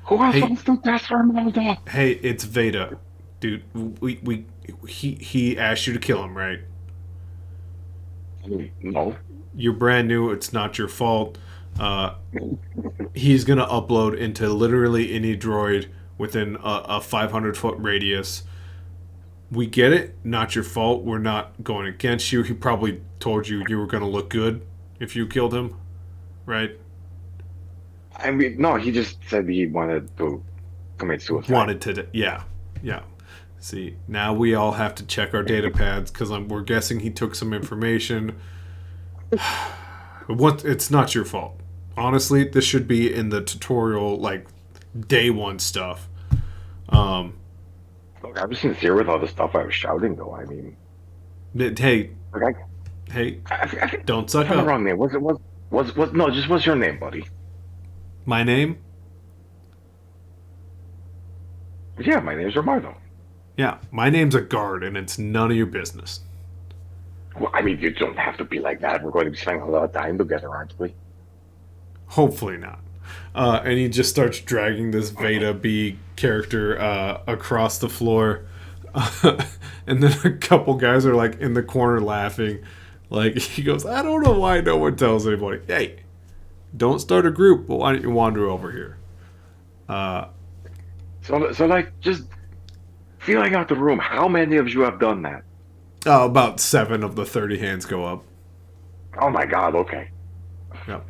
Who else wants to test Ronaldo? Hey, it's Veda, dude. He asked you to kill him, right? No. You're brand new. It's not your fault. He's gonna upload into literally any droid within a 500-foot radius. We get it. Not your fault. We're not going against you. He probably told you were gonna look good if you killed him, right? I mean, no. He just said he wanted to commit suicide. Yeah. See, now we all have to check our data pads because we're guessing he took some information. It's not your fault. Honestly, this should be in the tutorial, like day 1 stuff. Look, I was sincere with all the stuff I was shouting, though. I mean, hey, like don't suck I the up. wrong name. What's your name, buddy? My name? Yeah, my name's Romardo. Yeah, my name's a guard, and it's none of your business. Well, I mean, you don't have to be like that. We're going to be spending a lot of time together, aren't we? Hopefully not. And he just starts dragging this Veda B character across the floor. And then a couple guys are like in the corner laughing. Like, he goes, I don't know why no one tells anybody. Hey, don't start a group, but why don't you wander over here? So like, just feeling out the room, how many of you have done that? About 7 of the 30 hands go up. Oh my god, okay. Yep.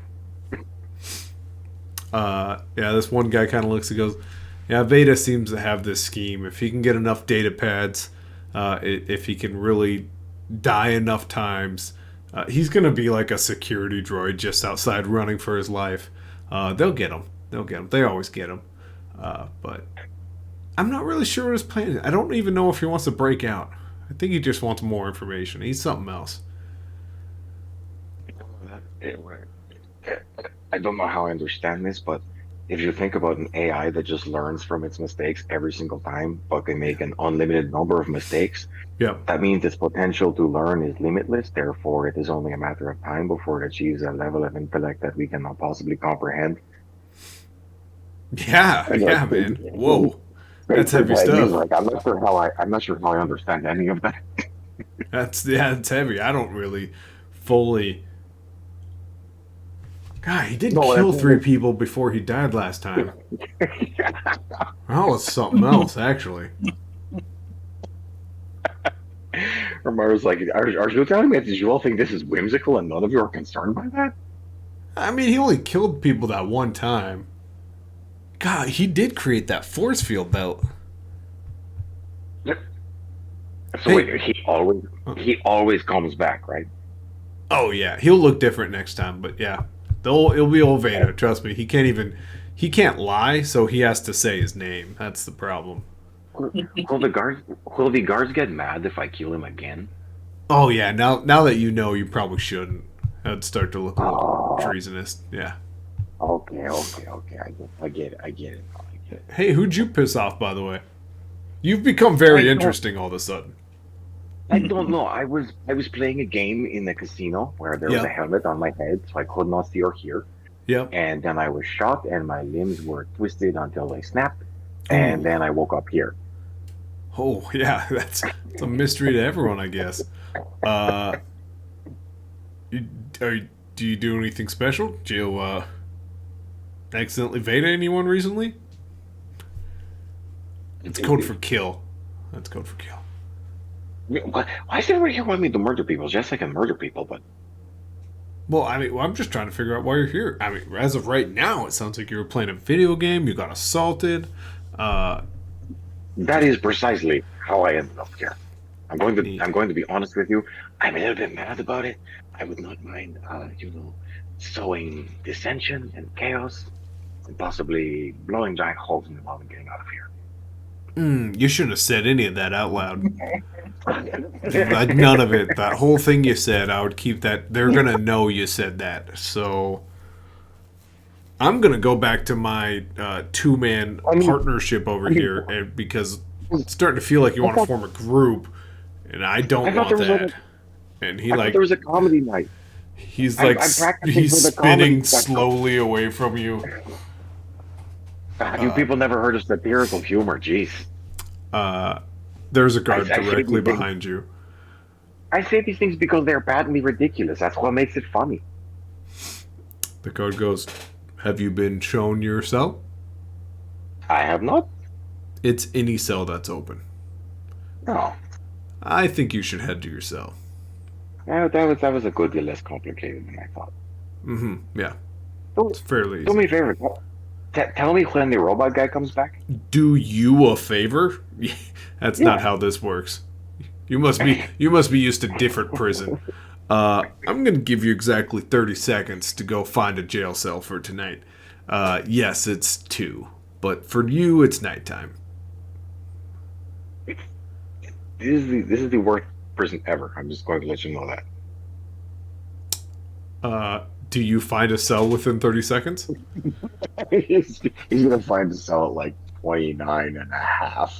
Yeah, this one guy kind of looks and goes, yeah, Veda seems to have this scheme. If he can get enough data pads, if he can really die enough times, he's going to be like a security droid just outside running for his life. They'll get him. They always get him. But I'm not really sure what his plan is. I don't even know if he wants to break out. I think he just wants more information. He's something else. I don't know how I understand this, but if you think about an AI that just learns from its mistakes every single time, but can make an unlimited number of mistakes, that means its potential to learn is limitless. Therefore, it is only a matter of time before it achieves a level of intellect that we cannot possibly comprehend. Yeah, man. Whoa, that's heavy stuff. Like, I'm not sure how I understand any of that. It's heavy. I don't really fully. God, he did kill 3 people before he died last time. That was something else, actually. Romaro's like, are you telling me that you all think this is whimsical and none of you are concerned by that? I mean, he only killed people that one time. God, he did create that force field belt. So Hey. wait, he always comes back, right? Oh yeah, he'll look different next time, but yeah, it'll be old Veda. Trust me, he can't lie, so he has to say his name. That's the problem. Will the guards get mad if I kill him again? Oh yeah, now that you know, you probably shouldn't. That'd start to look a little Oh, treasonous. Yeah. okay. I get it. Hey, who'd you piss off, by the way? You've become very I don't, interesting all of a sudden. I don't know. I was playing a game in a casino where there was a Yep. helmet on my head, so I could not see or hear. Yep. And then I was shot, and my limbs were twisted until they snapped. And Ooh. then I woke up here. Oh yeah, that's a mystery to everyone, I guess. Uh, you, do you do anything special? Do you accidentally Veda anyone recently? It's code for kill. That's code for kill. Why is everybody here wanting me to murder people? Just like I can murder people, but Well, I'm just trying to figure out why you're here. I mean, as of right now, it sounds like you were playing a video game. You got assaulted. Uh, that is precisely how I ended up here. I'm going to Neat. I'm going to be honest with you. I'm a little bit mad about it. I would not mind, sowing dissension and chaos, and possibly blowing giant holes in the wall and getting out of here. you shouldn't have said any of that out loud. None of it. That whole thing you said, I would keep that. They're gonna know you said that. So I'm gonna go back to my two-man I mean- partnership over here, and because it's starting to feel like you want to form a group, and I I don't thought want there was that. And he I thought like there was a comedy night. he's I'm like practicing he's for the comedy spinning section. slowly away from you. You people never heard of satirical humor. Jeez. There's a guard I actually directly think- behind you. I say these things because they're patently ridiculous. That's what makes it funny. The guard goes, "Have you been shown your cell? I have not. It's any cell that's open. No. I think you should head to your cell." That was a good deal less complicated than I thought. Yeah, Do, it's fairly do easy. me a favor. Tell me when the robot guy comes back. Do you a favor? That's not how this works. You must be used to different prison. I'm gonna give you exactly 30 seconds to go find a jail cell for tonight. Yes, it's 2, but for you, it's nighttime. This is the worst prison ever. I'm just going to let you know that. Do you find a cell within 30 seconds? he's gonna find a cell at like 29 and a half.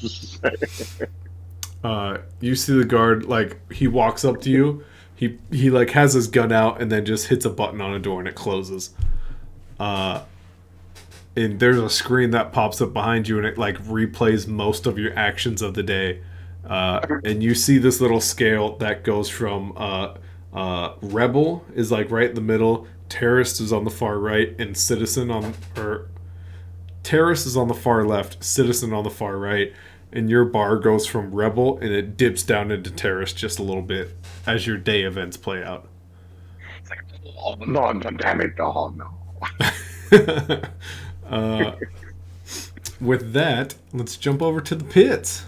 You see the guard, like, he walks up to you. He like has his gun out and then just hits a button on a door and it closes. And there's a screen that pops up behind you and it like replays most of your actions of the day. And you see this little scale that goes from rebel is like right in the middle, terrorist is on the far right, and terrorist is on the far left, citizen on the far right, and your bar goes from rebel and it dips down into terrorist just a little bit as your day events play out. It's like, oh, no, damn it, oh no. With that, let's jump over to the pits.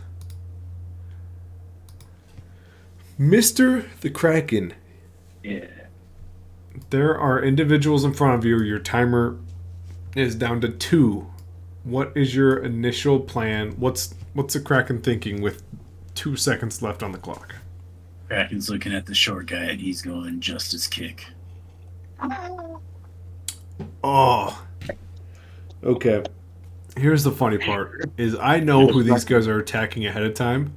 Mr. the Kraken, Yeah. there are individuals in front of you. Your timer is down to 2. What is your initial plan? What's the Kraken thinking with 2 seconds left on the clock? Kraken's looking at the short guy and he's going justice kick. Oh. Okay. Here's the funny part is I know who these guys are attacking ahead of time,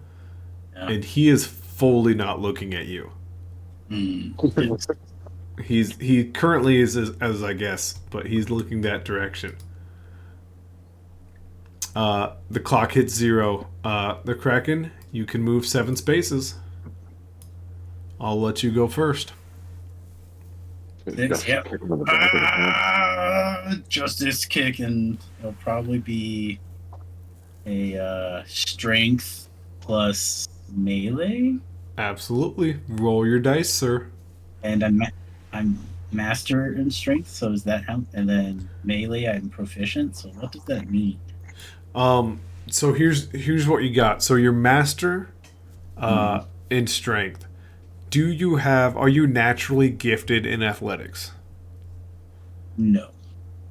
Yeah. and he is fully not looking at you. Yes. He currently is as I guess, but he's looking that direction. The clock hits 0. The Kraken, you can move 7 spaces. I'll let you go first. Yep. Justice kick, and it'll probably be a strength plus melee, Absolutely. Roll your dice, sir. and I'm master in strength, so does that help? And then melee, I'm proficient. So what does that mean? So here's what you got. So your master in strength. Are you naturally gifted in athletics? No.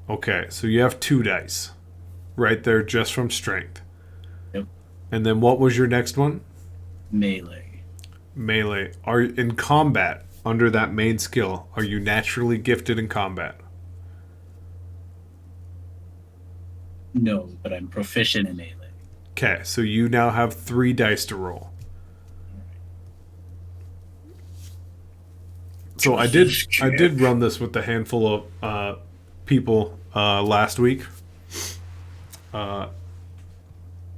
Okay, so you have 2 dice right there just from strength. Yep. And then what was your next one? Melee. Melee. Are in combat under that main skill, are you naturally gifted in combat? No, but I'm proficient in melee. Okay, so you now have 3 dice to roll. So I did run this with a handful of people last week.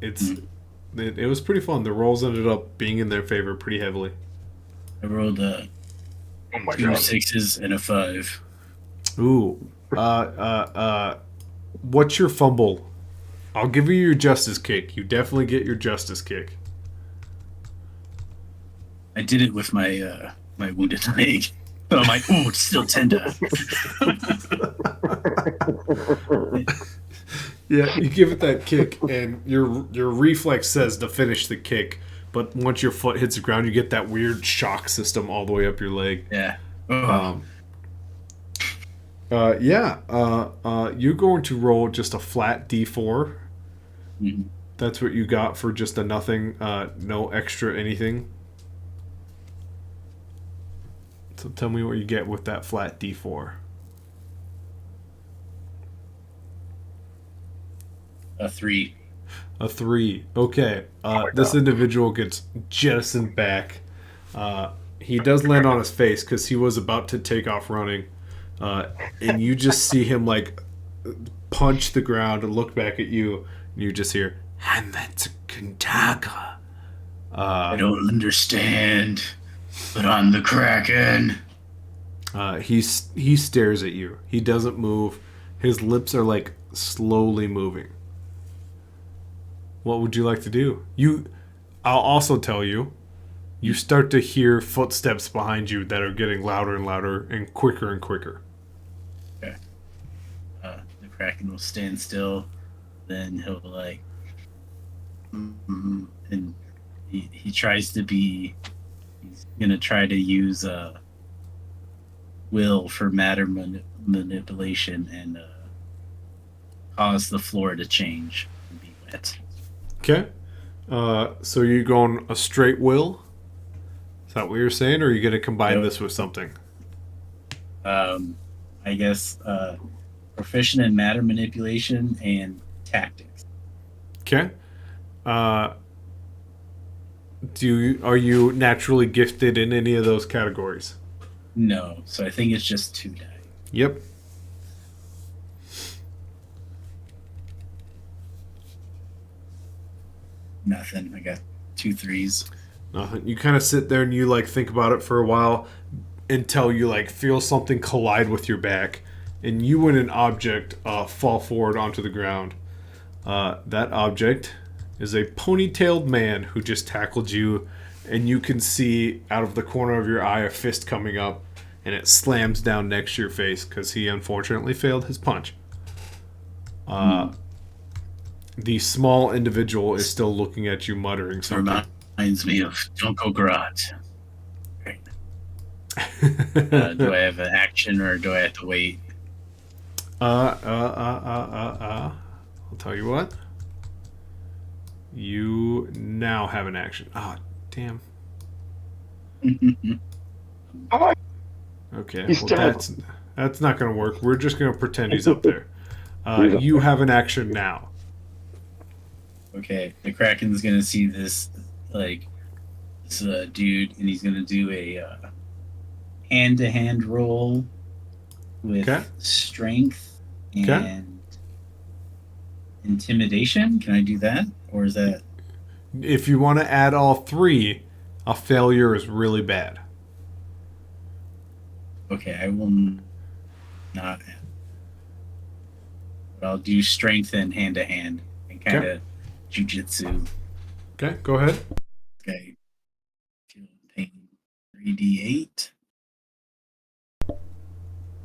It was pretty fun. The rolls ended up being in their favor pretty heavily. I rolled Oh my 2 god. 6s and a 5. Ooh. What's your fumble? I'll give you your justice kick. You definitely get your justice kick. I did it with my my wounded leg. So I'm like, ooh, it's still tender. Yeah, you give it that kick, and your reflex says to finish the kick, but once your foot hits the ground, you get that weird shock system all the way up your leg. Yeah. Oh. You're going to roll just a flat D4. Mhm. That's what you got for just a nothing, no extra anything. So tell me what you get with that flat D4. A 3. A 3. Okay. This individual gets jettisoned back. He does land on his face because he was about to take off running. And you just see him like punch the ground and look back at you. And you just hear, and that's a Kintaka. I don't understand, but I'm the Kraken. He stares at you. He doesn't move. His lips are like slowly moving. What would you like to do? I'll also tell you, you start to hear footsteps behind you that are getting louder and louder and quicker and quicker. Okay. The Kraken will stand still. Then he'll like, and he tries to be. He's gonna try to use will for matter manipulation and cause the floor to change and be wet. Okay. So you're going a straight will? Is that what you're saying, or are you going to combine this with something? I guess proficient in matter manipulation and tactics. Okay. Are you naturally gifted in any of those categories? No, so I think it's just 2 die. Yep. Nothing. I got 2 3s. Nothing. You kind of sit there and you like think about it for a while until you like feel something collide with your back, and you and an object fall forward onto the ground. That object is a ponytailed man who just tackled you, and you can see out of the corner of your eye a fist coming up, and it slams down next to your face because he unfortunately failed his punch. The small individual is still looking at you, muttering something. Reminds me of Junko Grot. Do I have an action or do I have to wait? I'll tell you what. You now have an action. Ah, damn. Okay, He's well dead. that's not going to work. We're just going to pretend he's up there. You have an action now. Okay, the Kraken's gonna see this dude, and he's gonna do a hand-to-hand roll with strength and intimidation. Can I do that, or is that? If you want to add all 3, a failure is really bad. Okay, I will not. But I'll do strength and hand-to-hand and kind of jujitsu. Okay, go ahead. Okay. Feel pain. 3d8.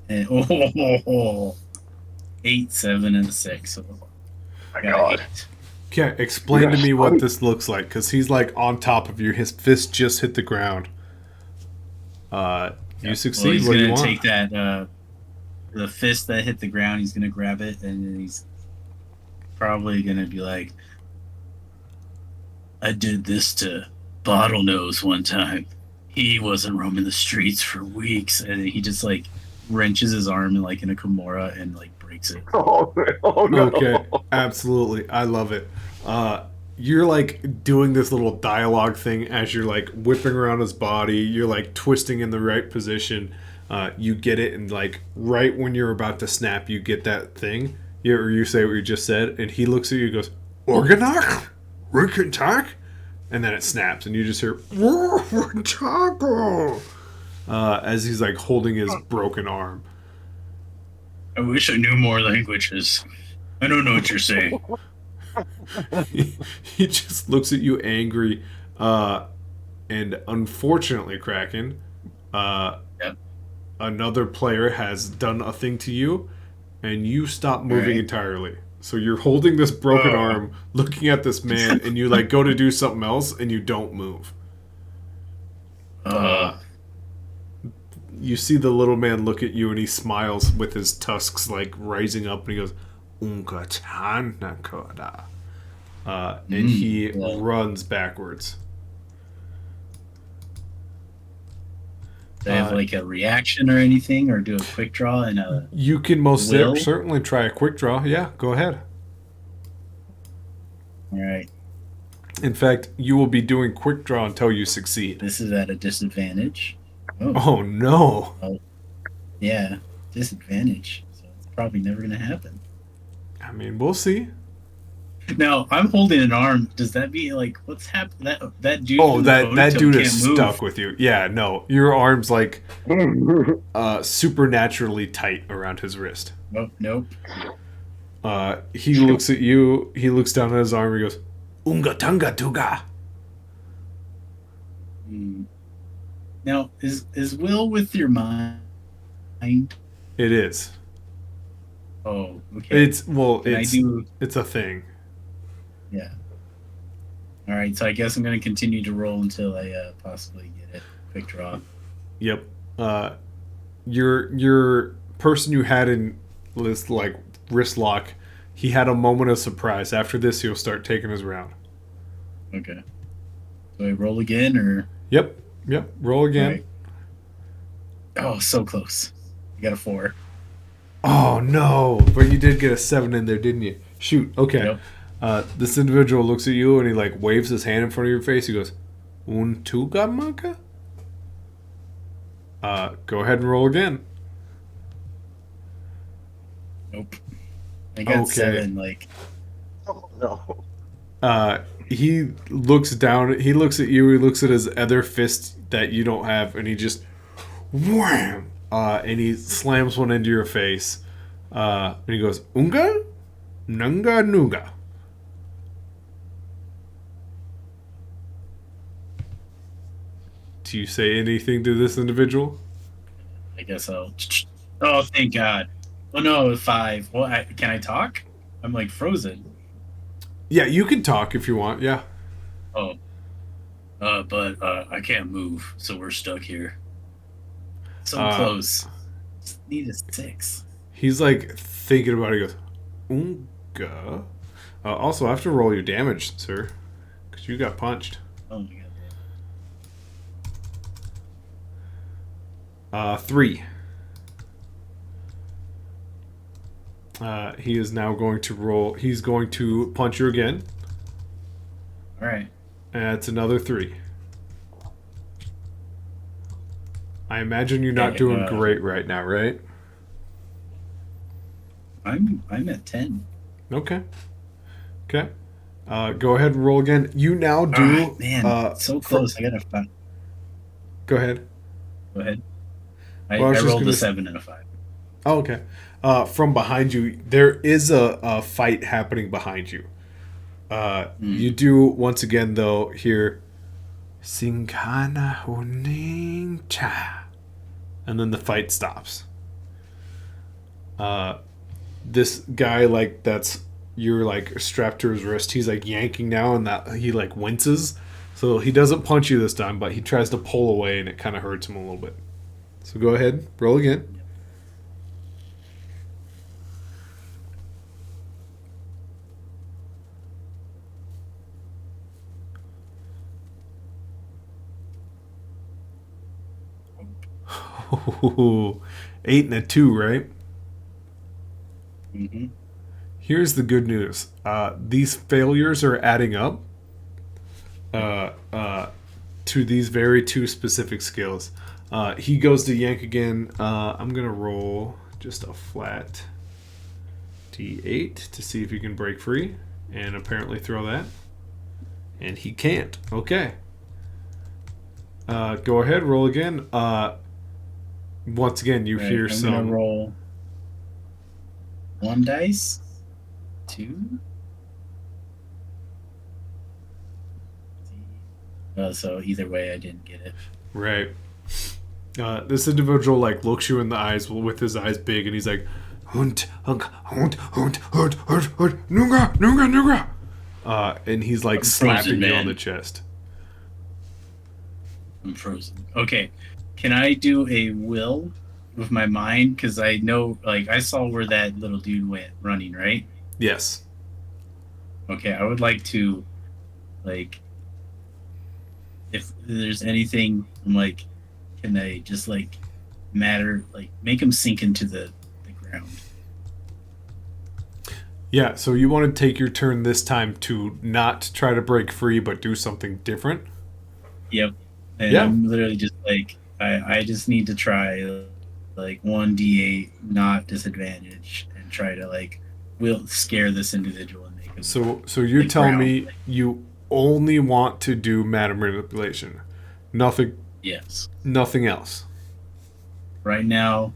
And 8, 7, and a 6. So My got god. 8. Okay, explain to Yes, me what buddy. this looks like, because he's like on top of you. His fist just hit the ground. You Well, succeed. he's What do you gonna want? take that the fist that hit the ground. He's gonna grab it, and then he's probably gonna be like, "I did this to Bottlenose one time. He wasn't roaming the streets for weeks, and he just like wrenches his arm in like in a Kimura and like breaks it." Oh no. Okay, absolutely. I love it. You're like doing this little dialogue thing as you're like whipping around his body. You're like twisting in the right position. You get it, and like right when you're about to snap, you get that thing. You say what you just said, and he looks at you and goes, Organak? Rikentak? And then it snaps, and you just hear, Taco! As he's like holding his broken arm. I wish I knew more languages. I don't know what you're saying. He just looks at you angry. And unfortunately, Kraken, Yep. another player has done a thing to you, and you stop moving Right. entirely. So you're holding this broken Oh. arm, looking at this man, and you like go to do something else, and you don't move. You see the little man look at you, and he smiles with his tusks like rising up, and he goes, "Unka Chanakoda." And he yeah. runs backwards. Do I have like a reaction or anything, or do a quick draw and a? You can most Will? certainly try a quick draw. Yeah, go ahead. All right, In fact, you will be doing quick draw until you succeed. this is at a disadvantage. Oh, Oh no! yeah, disadvantage. So it's probably never gonna happen. I mean, we'll see. Now I'm holding an arm. Does that mean like what's happened? That dude. Oh, in the that ponytail dude can't is move. stuck with you. Yeah, no, your arm's like supernaturally tight around his wrist. Nope. He looks at you. He looks down at his arm. He goes, "Unga tunga tuga." Hmm. Now is Will with your mind? It is. Oh, okay. It's well. Can I It's do? it's a thing. Yeah. All right. So I guess I'm gonna continue to roll until I possibly get it. Quick draw. Yep. Your person you had in this like wrist lock, he had a moment of surprise. After this, he'll start taking his round. Okay. Do I roll again or? Yep. Roll again. Right. Oh, so close. I got a 4. Oh no! But you did get a 7 in there, didn't you? Shoot. Okay. Yep. This individual looks at you and he like waves his hand in front of your face. He goes, "Un tugamaka." Go ahead and roll again. Nope. I got Okay. 7. Like. Oh no. He looks down. He looks at you. He looks at his other fist that you don't have, and he just wham. And he slams one into your face. And he goes, "Unga, nunga, nuga." Do you say anything to this individual? I guess I'll. Oh, thank God. Oh no, 5. Well, can I talk? I'm like frozen. Yeah, you can talk if you want. Yeah. Oh. But I can't move, so we're stuck here. So close. Just need a 6. He's like thinking about it. He goes, "Unga." Also, I have to roll your damage, sir, because you got punched. Oh my God. 3. He is now going to roll. He's going to punch you again. All right. And it's another 3. I imagine you're not Okay, doing great right now, right? I'm at 10. Okay. Go ahead and roll again. You now do. Man, so close. I got a 5. Go ahead. Go ahead. I Well, I was just rolled gonna a s- 7 and a 5. Oh, okay. From behind you, there is a fight happening behind you. You do once again though hear Sinkana Huning Cha, and then the fight stops. This guy like that's you're like strapped to his wrist. He's like yanking now, and that he like winces. So he doesn't punch you this time, but he tries to pull away, and it kind of hurts him a little bit. So go ahead, roll again. Oh, 8 and a 2, right? Mm-hmm. Here's the good news. These failures are adding up uh, uh, to these very two specific skills. He goes to yank again. I'm going to roll just a flat d8 to see if he can break free and apparently throw that. And he can't. Okay. Go ahead, roll again. Once again, you hear I'm some. gonna roll 1 dice, 2. So either way, I didn't get it. Right. This individual like looks you in the eyes with his eyes big, and he's like, "Hunt, hunk, hunt, hunt, hunt, hunt, hunt, nunga, nunga, nunga." And he's like I'm slapping frozen, you man. on the chest. I'm frozen. Okay, can I do a will with my mind? Because I know, like, I saw where that little dude went running, right? Yes. Okay, I would like to, like, if there's anything, I'm like, can I just like make him sink into the ground? Yeah. So you want to take your turn this time to not try to break free, but do something different. Yep. And Yeah. I'm literally just like, I just need to try like 1d8, not disadvantage, and try to like will scare this individual and make him. So you're Like telling ground. me you only want to do matter manipulation, nothing, Yes. nothing else. Right now,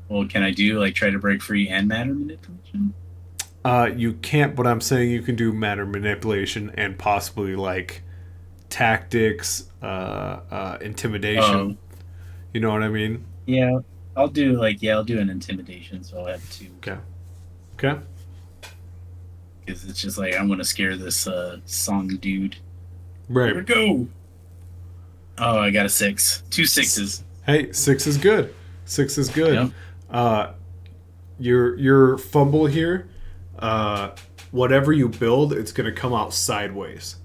well, can I do like try to break free and matter manipulation? You can't, but I'm saying you can do matter manipulation and possibly like tactics, intimidation. Oh. You know what I mean? Yeah, I'll do an intimidation, so I'll have 2. Okay. Because it's just like I'm gonna scare this song dude. Right. Here we go. Oh, I got a 6. 2 6s. Hey, 6 is good. 6 is good. Yep. Your fumble here, whatever you build, it's gonna come out sideways.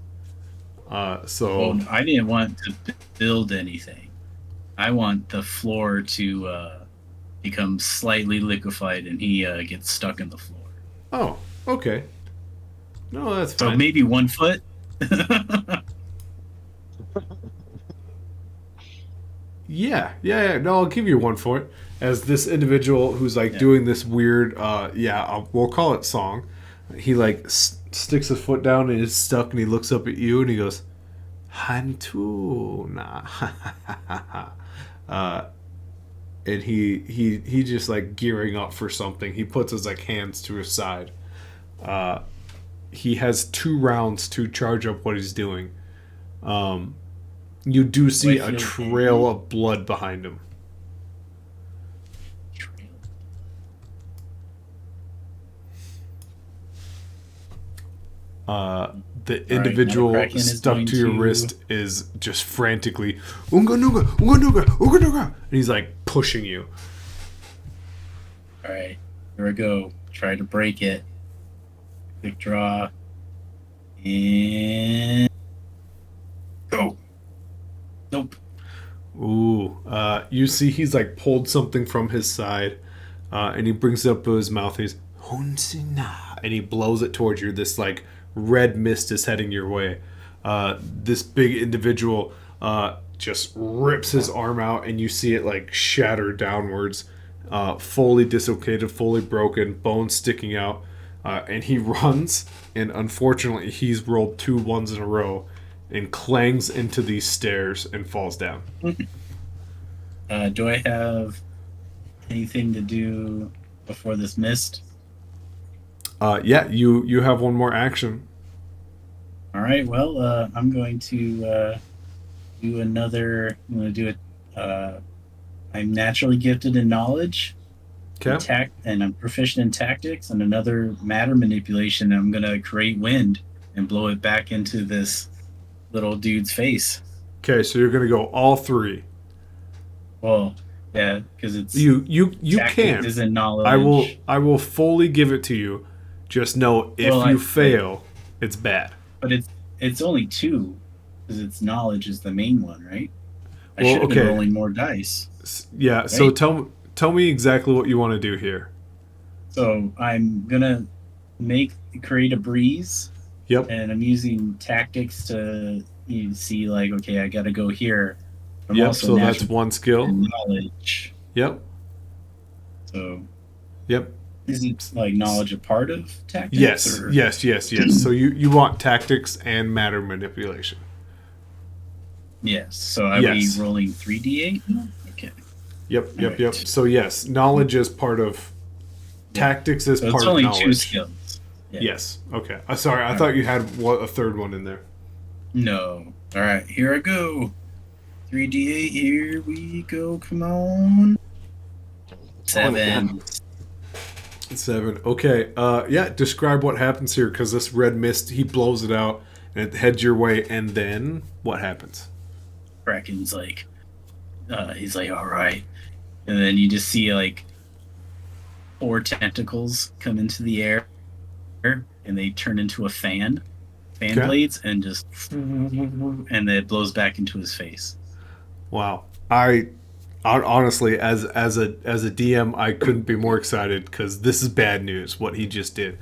So Well, I didn't want to build anything. I want the floor to become slightly liquefied, and he gets stuck in the floor. oh, okay. No, that's So fine. maybe 1 foot. Yeah. No, I'll give you one for it. As this individual who's like Yeah. doing this weird, we'll call it song. He like sticks his foot down and is stuck, and he looks up at you and he goes, "Hantuna," and he just like gearing up for something. He puts his like hands to his side. He has 2 rounds to charge up what he's doing. You do see I a feel trail of blood behind him. The individual Kraken is stuck going to your to- wrist is just frantically unga nuga, unga nuga, unga nuga, and he's like pushing you. All right, here we go. Try to break it. Quick draw. And go. Nope. Ooh, you see he's like pulled something from his side, and he brings it up to his mouth. He's Honsina, and he blows it towards you. This like red mist is heading your way. This big individual just rips his arm out, and you see it like shatter downwards, fully dislocated, fully broken, bones sticking out. And he runs, and unfortunately, he's rolled 2 ones in a row, and clangs into these stairs and falls down. Do I have anything to do before this mist? Yeah, you have one more action. All right. Well, I'm going to do another. I'm going to do it. I'm naturally gifted in knowledge. Okay. and I'm proficient in tactics and another matter manipulation. And I'm gonna create wind and blow it back into this little dude's face. Okay, so you're gonna go all three. Well, yeah, because it's You tactics can. isn't knowledge. I will fully give it to you. Just know if Well, you fail, it's bad. but it's only two, because it's knowledge is the main one, right? I Well, should have been okay. rolling more dice. Yeah. So Right. tell me exactly what you want to do here. So I'm gonna create a breeze, Yep. and I'm using tactics to see like, okay, I gotta go here. I'm Yep. also So that's natural one skill. in knowledge. Yep. So Yep. is it like knowledge a part of tactics? Yes. Or? Yes. So you want tactics and matter manipulation. Yes. So are Yes. we rolling 3d8? Okay. Yep. Alright. So yes, knowledge is part of tactics is So part it's of only knowledge. two skills. Yeah. Yes. Okay. Sorry, I thought you had a third one in there. No. All right. Here I go. 3d8. Here we go. Come on. 7. 7. Okay. Yeah. Describe what happens here, because this red mist, he blows it out and it heads your way, and then what happens? Kraken's like, he's like, all right, and then you just see like 4 tentacles come into the air, and they turn into a fan Okay. blades, and just, and then it blows back into his face. Wow. Honestly, as a DM, I couldn't be more excited, because this is bad news. What he just did.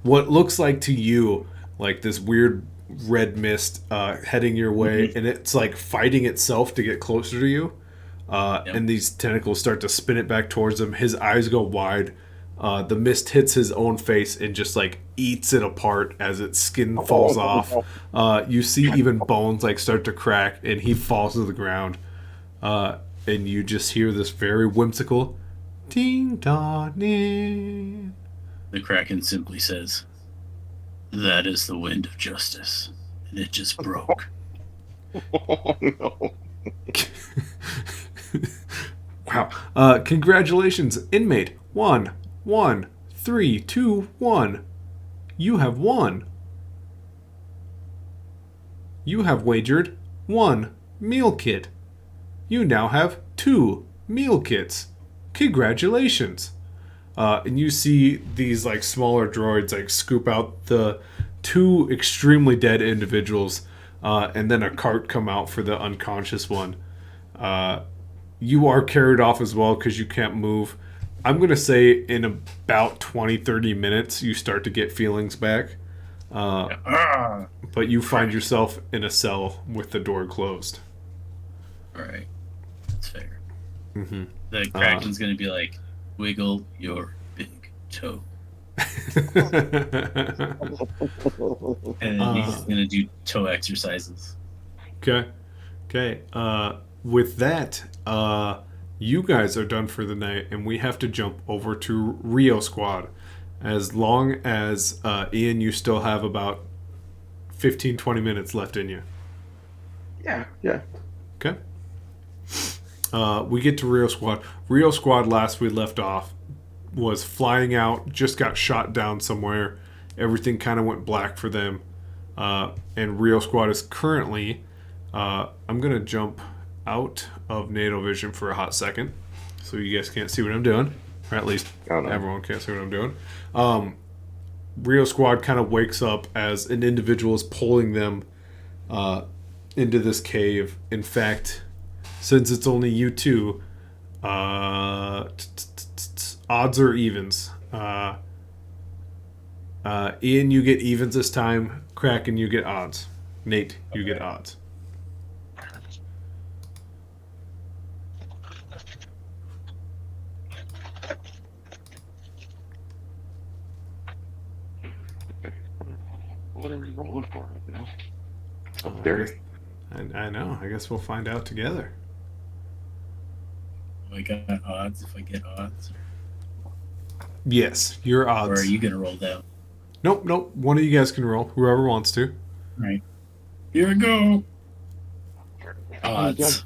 What looks like to you like this weird red mist heading your way, and it's like fighting itself to get closer to you. And these tentacles start to spin it back towards him. His eyes go wide. The mist hits his own face and just like eats it apart as its skin falls off. You see even bones like start to crack, and he falls to the ground. And you just hear this very whimsical ding dong ding. The Kraken simply says, "That is the wind of justice," and it just broke. Oh no. Wow. Congratulations, inmate 11321. You have won. You have wagered 1 meal kit. You now have 2 meal kits. Congratulations. And you see these like smaller droids like scoop out the 2 extremely dead individuals, and then a cart come out for the unconscious one. You are carried off as well because you can't move. I'm going to say in about 20-30 minutes you start to get feelings back. Ah! But you find yourself in a cell with the door closed. All right, that's fair. Mm-hmm. The Kraken's gonna be like, "Wiggle your big toe," and then he's gonna do toe exercises. Okay. With that, you guys are done for the night, and we have to jump over to Rio Squad. As long as, Ian, you still have about 15-20 minutes left in you. Yeah. Okay. We get to Rio Squad. Rio Squad, last we left off, was flying out, just got shot down somewhere. Everything kind of went black for them. And Rio Squad is currently... I'm going to jump out of NATO vision for a hot second, so you guys can't see what I'm doing. Or at least everyone can't see what I'm doing. Rio Squad kind of wakes up as an individual is pulling them into this cave. In fact, since it's only you two, odds or evens. Ian, you get evens this time. Kraken, you get odds. Nate, you get odds. What are we rolling for right now? Up I there. guess- I know. I guess we'll find out together. I got odds if I get odds, Yes, your or odds. are you gonna roll down? Nope. One of you guys can roll. Whoever wants to. All right, here we go. Odds.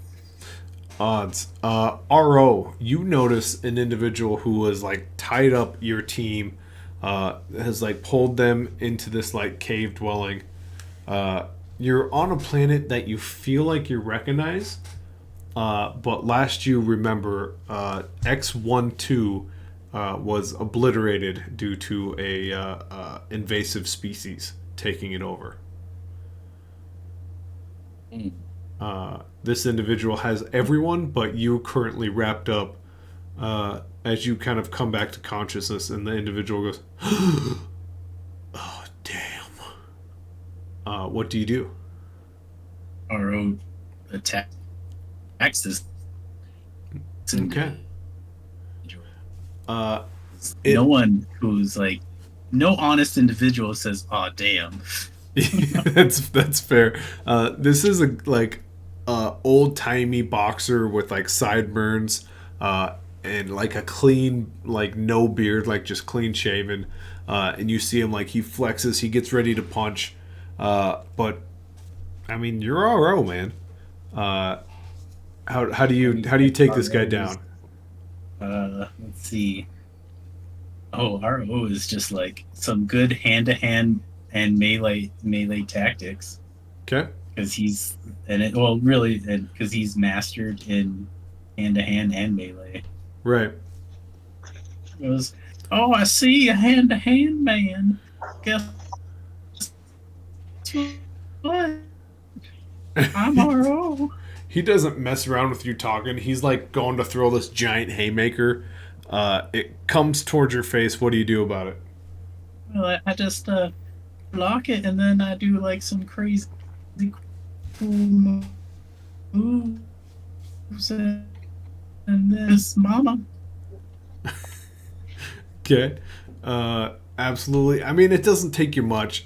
odds. RO, you notice an individual who was like tied up your team, has like pulled them into this like cave dwelling. You're on a planet that you feel like you recognize, but last you remember, X12 was obliterated due to a invasive species taking it over. This individual has everyone, but you currently wrapped up as you kind of come back to consciousness, and the individual goes, "Oh, damn." What do you do? RO attacks this. Okay. No one who's like, no honest individual says, "Oh, damn." That's fair. This is a like old timey boxer with like sideburns, and like a clean, like no beard, like just clean shaven. And you see him like he flexes, he gets ready to punch. But I mean, you're RO, man. How do you take this guy down? Let's see. Oh, RO is just like some good hand-to-hand and melee tactics, Okay. because he's because he's mastered in hand-to-hand and melee. Right. He goes, "Oh, I see a hand-to-hand man. Guess what? I'm RO." He doesn't mess around with you talking. He's like going to throw this giant haymaker. It comes towards your face. What do you do about it? Well, I just block it, and then I do like some crazy cool moves, and this mama. Okay. Absolutely. I mean, it doesn't take you much.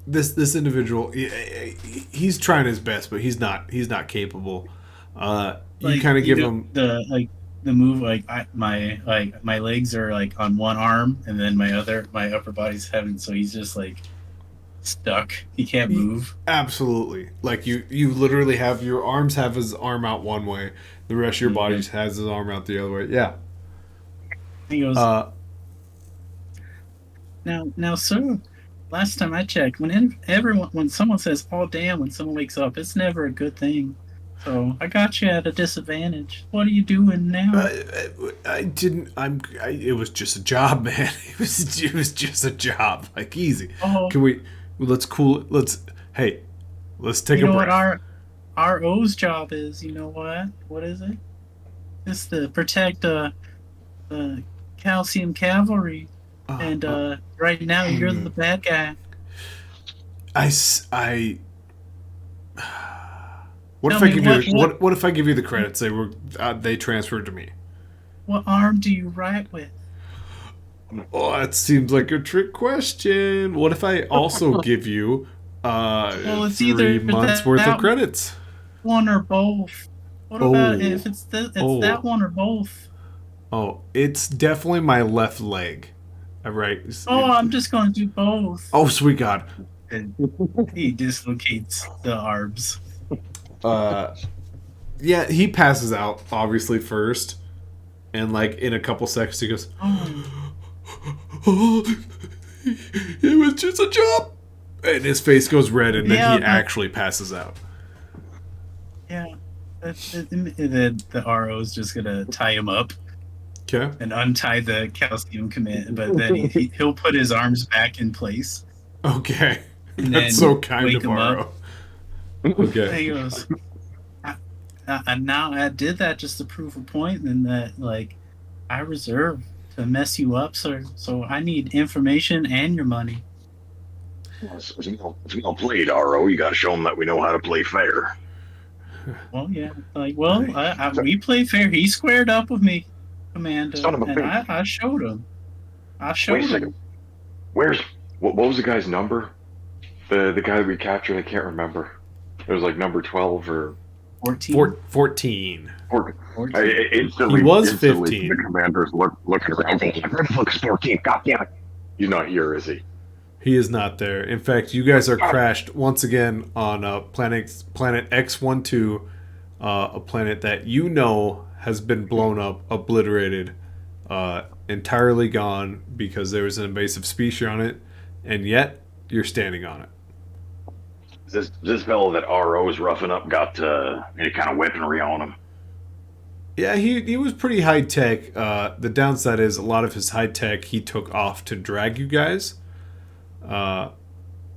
This individual, he's trying his best, but he's not capable. You kind of give him the move, like my legs are like on one arm, and then my upper body's having, so he's just like stuck. He can't move. Absolutely. Like you literally have your arms have his arm out one way, the rest of your body just has his arm out the other way. Yeah. He goes, now, sir. Last time I checked, when someone says "oh damn" when someone wakes up, it's never a good thing. So I got you at a disadvantage. What are you doing now? I didn't. It was just a job, man. It was just a job. Like easy. Oh. Can we? Let's cool it. Let's take a break. You know what our O's job is? You know what? What is it? It's to protect the calcium cavalry. And right now you're the bad guy. What if I give you the credits? They transferred to me. What arm do you write with? Oh, that seems like a trick question. What if I also give you it's 3 either months worth of credits? One or both. What about if it's that one or both? Oh, it's definitely my left leg. Right. I'm just going to do both. Oh, sweet God. And he dislocates the arms. Yeah, he passes out, obviously, first. And, like, in a couple seconds, he goes, "Oh, it was just a job." And his face goes red, and then he actually passes out. Yeah. The RO is just going to tie him up. Okay. And untie the calcium command, but then he'll put his arms back in place. Okay. That's so kind of RO. Okay. He goes, and now I did that just to prove a point, and that like I reserve to mess you up, sir. So I need information and your money. If we don't play it, RO, you got to show them that we know how to play fair. Well, yeah. We play fair. He squared up with me, Commander, and I showed him. Wait a second. What was the guy's number? The guy that we captured, I can't remember. It was like number 12 or 14. 14. Instantly, he was 15. The commander's looking around. Looks 14. God damn it! He's not here, is he? He is not there. In fact, you guys are crashed once again on planet X12. a planet that you know has been blown up, obliterated, entirely gone because there was an invasive species on it, and yet you're standing on it. This fellow that RO's roughing up got any kind of weaponry on him? Yeah, he was pretty high tech. The downside is a lot of his high tech he took off to drag you guys.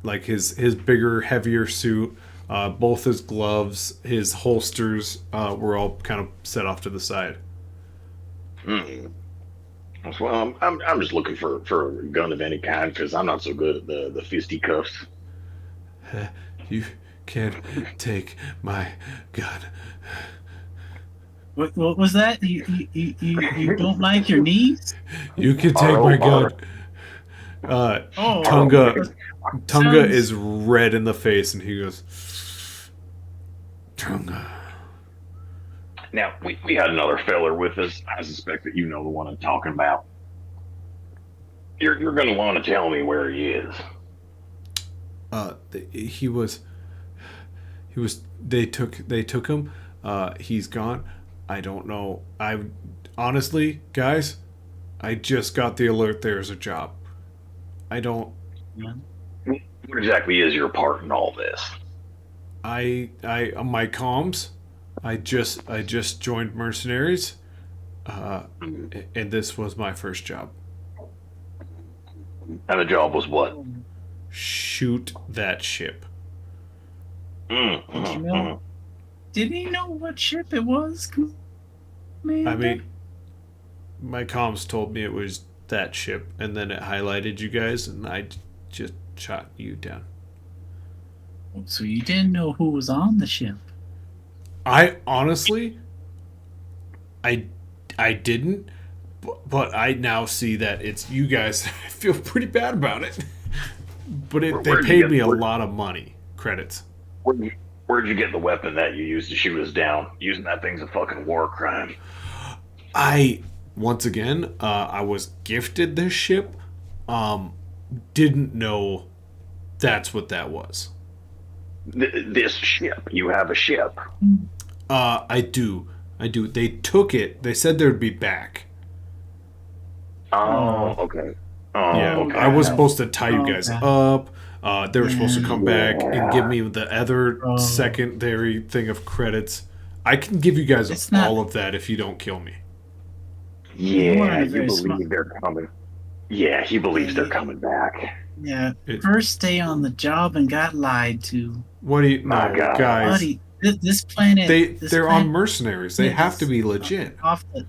Like his bigger, heavier suit, both his gloves, his holsters were all kind of set off to the side. Hmm. Well, I'm just looking for a gun of any kind because I'm not so good at the fisticuffs. You can't take my gun. What was that? You don't like your knees? You can take my gun. Oh, Tunga sounds- is red in the face, and he goes, Tunga. Now we had another feller with us. I suspect that you know the one I'm talking about. You're gonna want to tell me where he is. He was. They took him. He's gone. I don't know. I honestly, guys, I just got the alert. There's a job. I don't. What exactly is your part in all this? My comms. I just joined mercenaries. And this was my first job. And the job was what? Shoot that ship. Mm, Did you know? Did he know what ship it was? I mean, my comms told me it was that ship, and then it highlighted you guys, and I just shot you down. So you didn't know who was on the ship? I honestly, I didn't, but I now see that it's you guys. I feel pretty bad about it. But they Where'd you paid get- me a where- lot of money, credits. Where'd you get the weapon that you used to shoot us down? Using that thing's a fucking war crime. Once again, I was gifted this ship. Didn't know that's what that was. This ship. You have a ship. I do. They took it. They said they'd be back. Oh, okay. Oh, Yeah, okay. I was supposed to tie you guys Okay. up. They were supposed to come back and Yeah. give me the other Oh. secondary thing of credits. I can give you guys It's not- all of that if you don't kill me. You Yeah, are you very believe smart. they're coming. Yeah, he believes they're coming back. Yeah. It- First day on the job and got lied to. What do you My know, God. guys? Buddy, this planet. this They're on planet mercenaries. They have to be legit. Off the,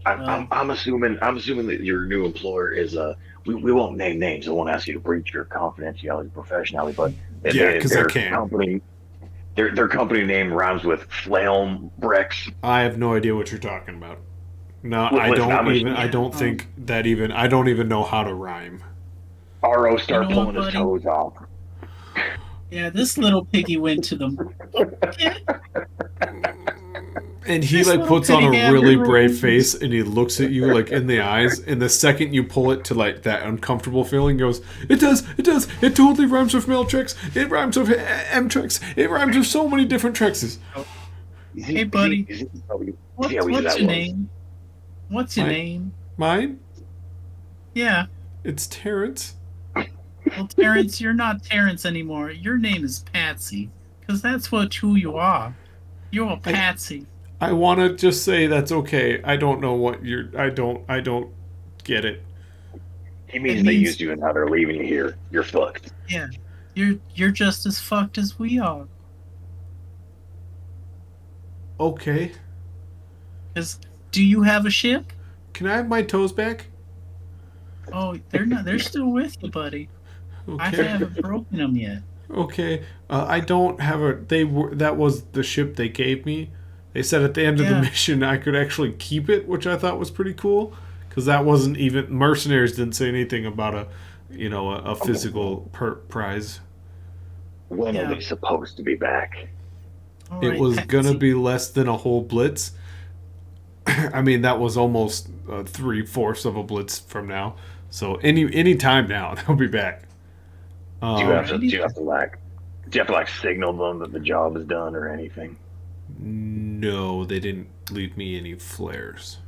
I'm assuming that your new employer is we won't name names. I won't ask you to breach your confidentiality professionality, but Yeah, 'cause I their can't. company their company name rhymes with Flailm Brex. I have no idea what you're talking about. No, Well, I listen, don't I'm a- even. I don't think that even. I don't even know how to rhyme. RO start You know what, pulling his buddy? toes off. yeah, this little piggy went to the market. And he This like little puts on a pig really average. brave face, and he looks at you like in the eyes. And the second you pull it to like that uncomfortable feeling, goes, it does, it totally rhymes with Meltrex. It rhymes with Mtrex. It rhymes with so many different Trexes. Hey, buddy. What's What's your name? What's your My- name? Mine, Yeah. it's Terrence. Well, Terrence, you're not Terrence anymore. Your name is Patsy, because that's who you are. You're a Patsy. I want to just say that's okay. I don't know what you're. I don't get it. He means It they means- used you and now they're leaving you here. You're fucked. Yeah. You're just as fucked as we are. Okay. Because do you have a ship? Can I have my toes back? Oh, they're not. They're still with you, buddy. I Okay. haven't broken them yet. Okay. I don't have a. They were. That was the ship they gave me. They said at the end of the Yeah. mission I could actually keep it, which I thought was pretty cool. Because that wasn't even. Mercenaries didn't say anything about a physical prize. When Yeah. are they supposed to be back? All It right, was Patsy. gonna be less than a whole blitz. I mean, that was almost 3/4 of a blitz from now. So any time now they'll be back. Do you have to like signal them that the job is done or anything? No, they didn't leave me any flares.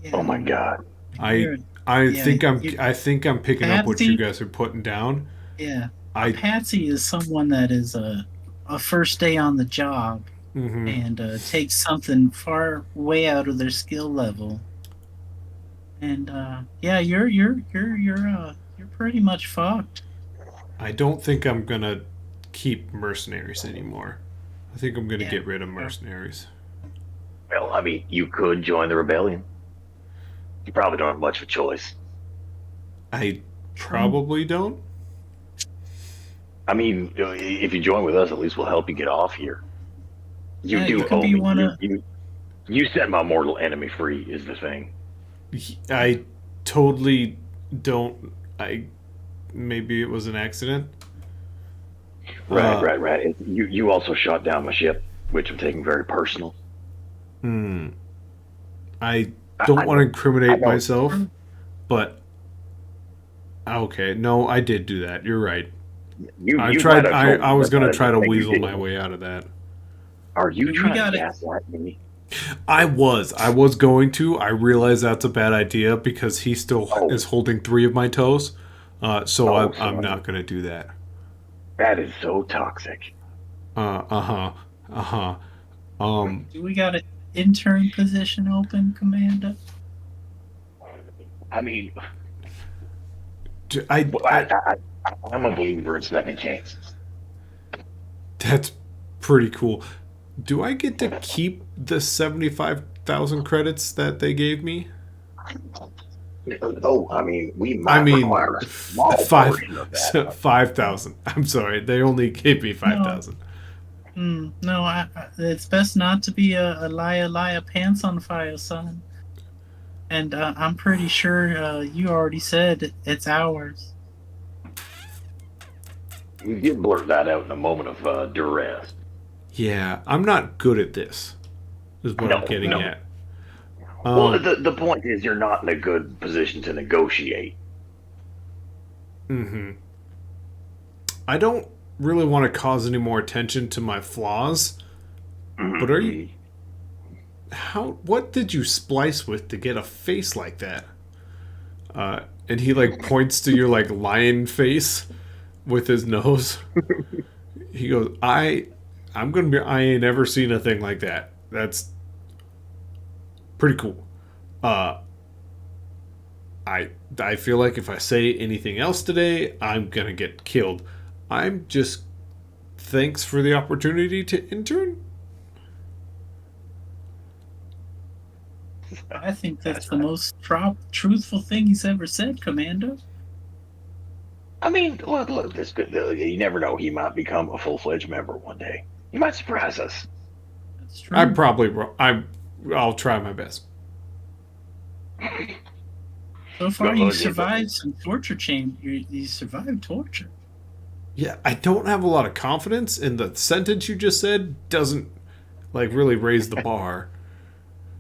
Yeah, Oh my god. I Yeah, think you- I think I'm picking up what Patsy? you guys are putting down. yeah. I Patsy is someone that is a first day on the job mhm. and takes something far way out of their skill level. And yeah, you're pretty much fucked. I don't think I'm gonna keep mercenaries anymore. I think I'm gonna Yeah. get rid of mercenaries. Well, I mean, you could join the rebellion. You probably don't have much of a choice. I probably don't. I mean, if you join with us, at least we'll help you get off here. You Yeah, do you could owe be me. one of. You set my mortal enemy free. Is the thing. I totally don't. I maybe it was an accident. Right, right. You also shot down my ship, which I'm taking very personal. Hmm. I don't want to incriminate myself, but okay. No, I did do that. You're right. I tried. I was gonna try to weasel my way out of that. Are you We trying gotta- to gaslight me? I was going to. I realize that's a bad idea because he still is holding 3 of my toes. So I'm sorry. not gonna do that. That is so toxic. Uh huh. Do we got an intern position open, Commander? I mean, I I'm a believer in second chances. that's pretty cool. Do I get to keep the 75,000 credits that they gave me? Oh, I mean, we might require a small portion of that. 5,000. I'm sorry, they only gave me 5,000. No, it's best not to be a liar, pants on fire, son. And I'm pretty sure you already said it's ours. You did blurt that out in a moment of duress. Yeah, I'm not good at this. Is what I'm getting no. at. Well, the point is, you're not in a good position to negotiate. Mm-hmm. I don't really want to cause any more attention to my flaws, but are you? What did you splice with to get a face like that? And he like points to your like lion face with his nose. He goes, I'm gonna be. I ain't ever seen a thing like that. That's pretty cool. I feel like if I say anything else today, I'm gonna get killed. I'm just thanks for the opportunity to intern. I think that's the most truthful thing he's ever said, Commander. I mean, look, this could, you never know. He might become a full-fledged member one day. He might surprise us. That's true. I'm probably wrong. I'll try my best. So far, Well, you survived some torture You survived torture. Yeah, I don't have a lot of confidence in the sentence you just said. Doesn't like really raise the bar.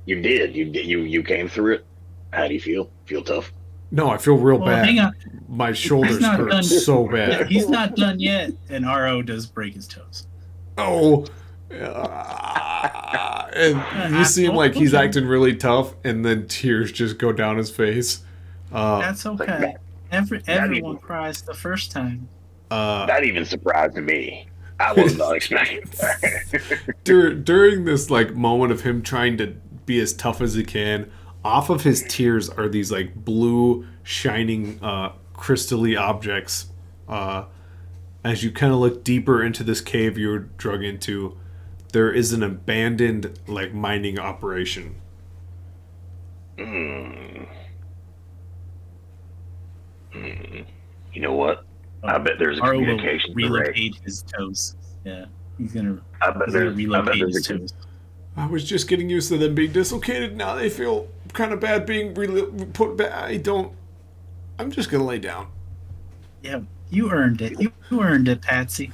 You did. You came through it. How do you feel? Feel tough? No, I feel real Well, bad. hang on. My shoulders not hurt done. so Yeah, bad. he's not done yet, and RO does break his toes. Oh. And you seem like he's acting really tough, and then tears just go down his face. That's okay. Everyone cries the first time. That even surprised me. I was not expecting that. During this like moment of him trying to be as tough as he can, off of his tears are these like blue shining crystally objects. As you kind of look deeper into this cave you're drug into, there is an abandoned like mining operation. You know what? I bet there's a RO will communication delay. relocate his toes. Yeah, he's gonna I bet relocate there's his a toes. I was just getting used to them being dislocated. Now they feel kind of bad being put back. I'm just gonna lay down. Yeah, you earned it. You earned it, Patsy.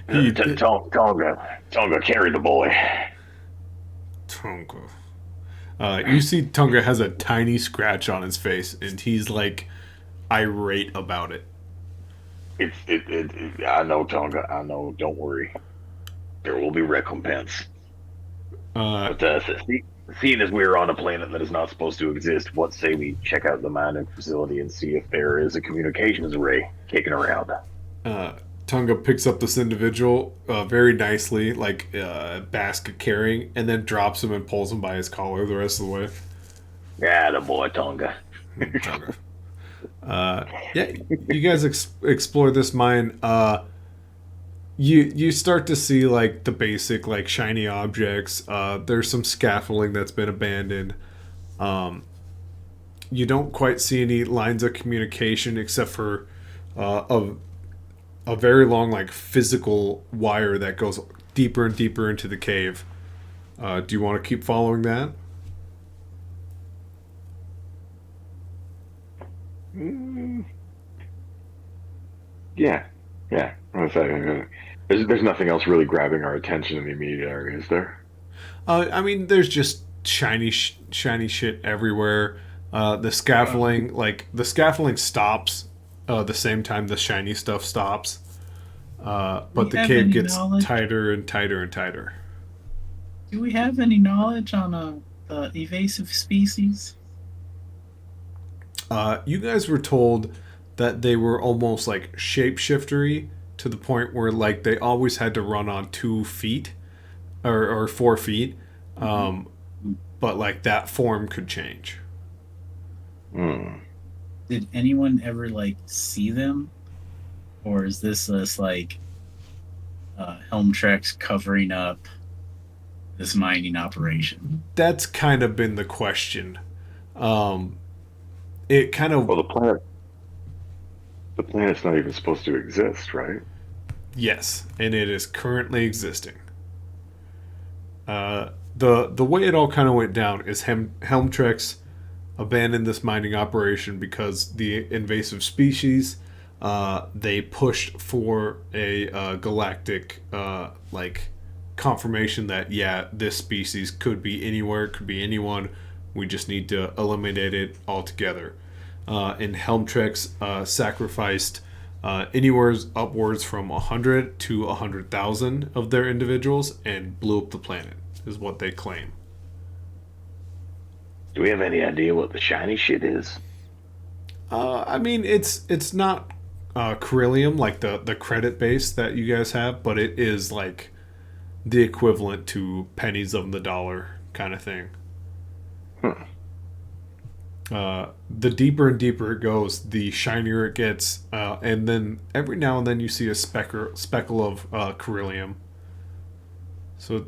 Tonga, carry the boy. Tonga. You see Tonga has a tiny scratch on his face, and he's like irate about it. I know, Tonga. I know. Don't worry. There will be recompense. But seeing as we're on a planet that is not supposed to exist, what say we check out the mining facility and see if there is a communications array kicking around? Tunga picks up this individual very nicely, like basket carrying, and then drops him and pulls him by his collar the rest of the way. Yeah, the boy Tonga. Tunga. Yeah, you guys explore this mine. You start to see like the basic like shiny objects. There's some scaffolding that's been abandoned. You don't quite see any lines of communication except for a very long like physical wire that goes deeper and deeper into the cave. Do you want to keep following that? Yeah, yeah. There's nothing else really grabbing our attention in the immediate area, is there? I mean, there's just shiny shit everywhere. The scaffolding stops the same time the shiny stuff stops. But the cave gets tighter and tighter and tighter. Do we have any knowledge on evasive species? You guys were told that they were almost like shapeshiftery to the point where like they always had to run on 2 feet or 4 feet. But like that form could change. Did anyone ever like see them? Or is this like Helmtrex covering up this mining operation? That's kind of been the question. It kind of Well, the planet's not even supposed to exist, right? yes, and it is currently existing. The way it all kind of went down is Helmtrex abandoned this mining operation because the invasive species they pushed for a galactic like confirmation that this species could be anywhere, could be anyone. We just need to eliminate it altogether. And Helmtrex sacrificed anywhere upwards from 100 to 100,000 of their individuals and blew up the planet, is what they claim. Do we have any idea what the shiny shit is? I mean, it's not Corellium like the credit base that you guys have, but it is like the equivalent to pennies of the dollar kind of thing. The deeper and deeper it goes, the shinier it gets, and then every now and then you see a speckle of Corellium. So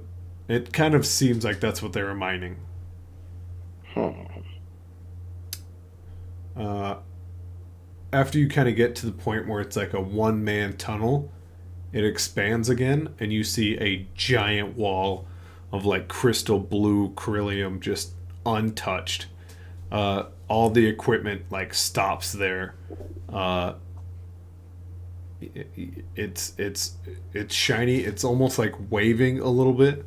it kind of seems like that's what they were mining. After you kind of get to the point where it's like a one-man tunnel, it expands again, and you see a giant wall of like crystal blue Corellium just untouched. All the equipment like stops there. It's shiny. It's almost like waving a little bit,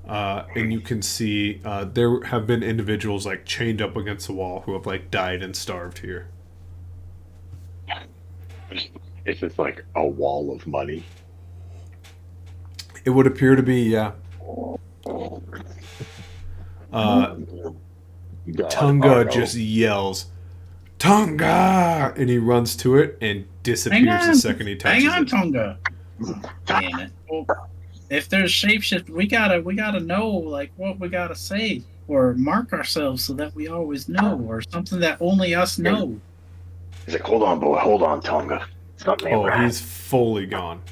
and you can see there have been individuals like chained up against the wall who have like died and starved here. It's just like a wall of money. It would appear to be, yeah. Tunga just yells, Tunga! And he runs to it and disappears the second he touches it. Hang on, Tonga. Damn it. Well, if there's shapeshift, we gotta know like what we gotta say or mark ourselves so that we always know, or something that only us know. He's like, hold on, boy, hold on, Tonga. Something ain't right. He's fully gone.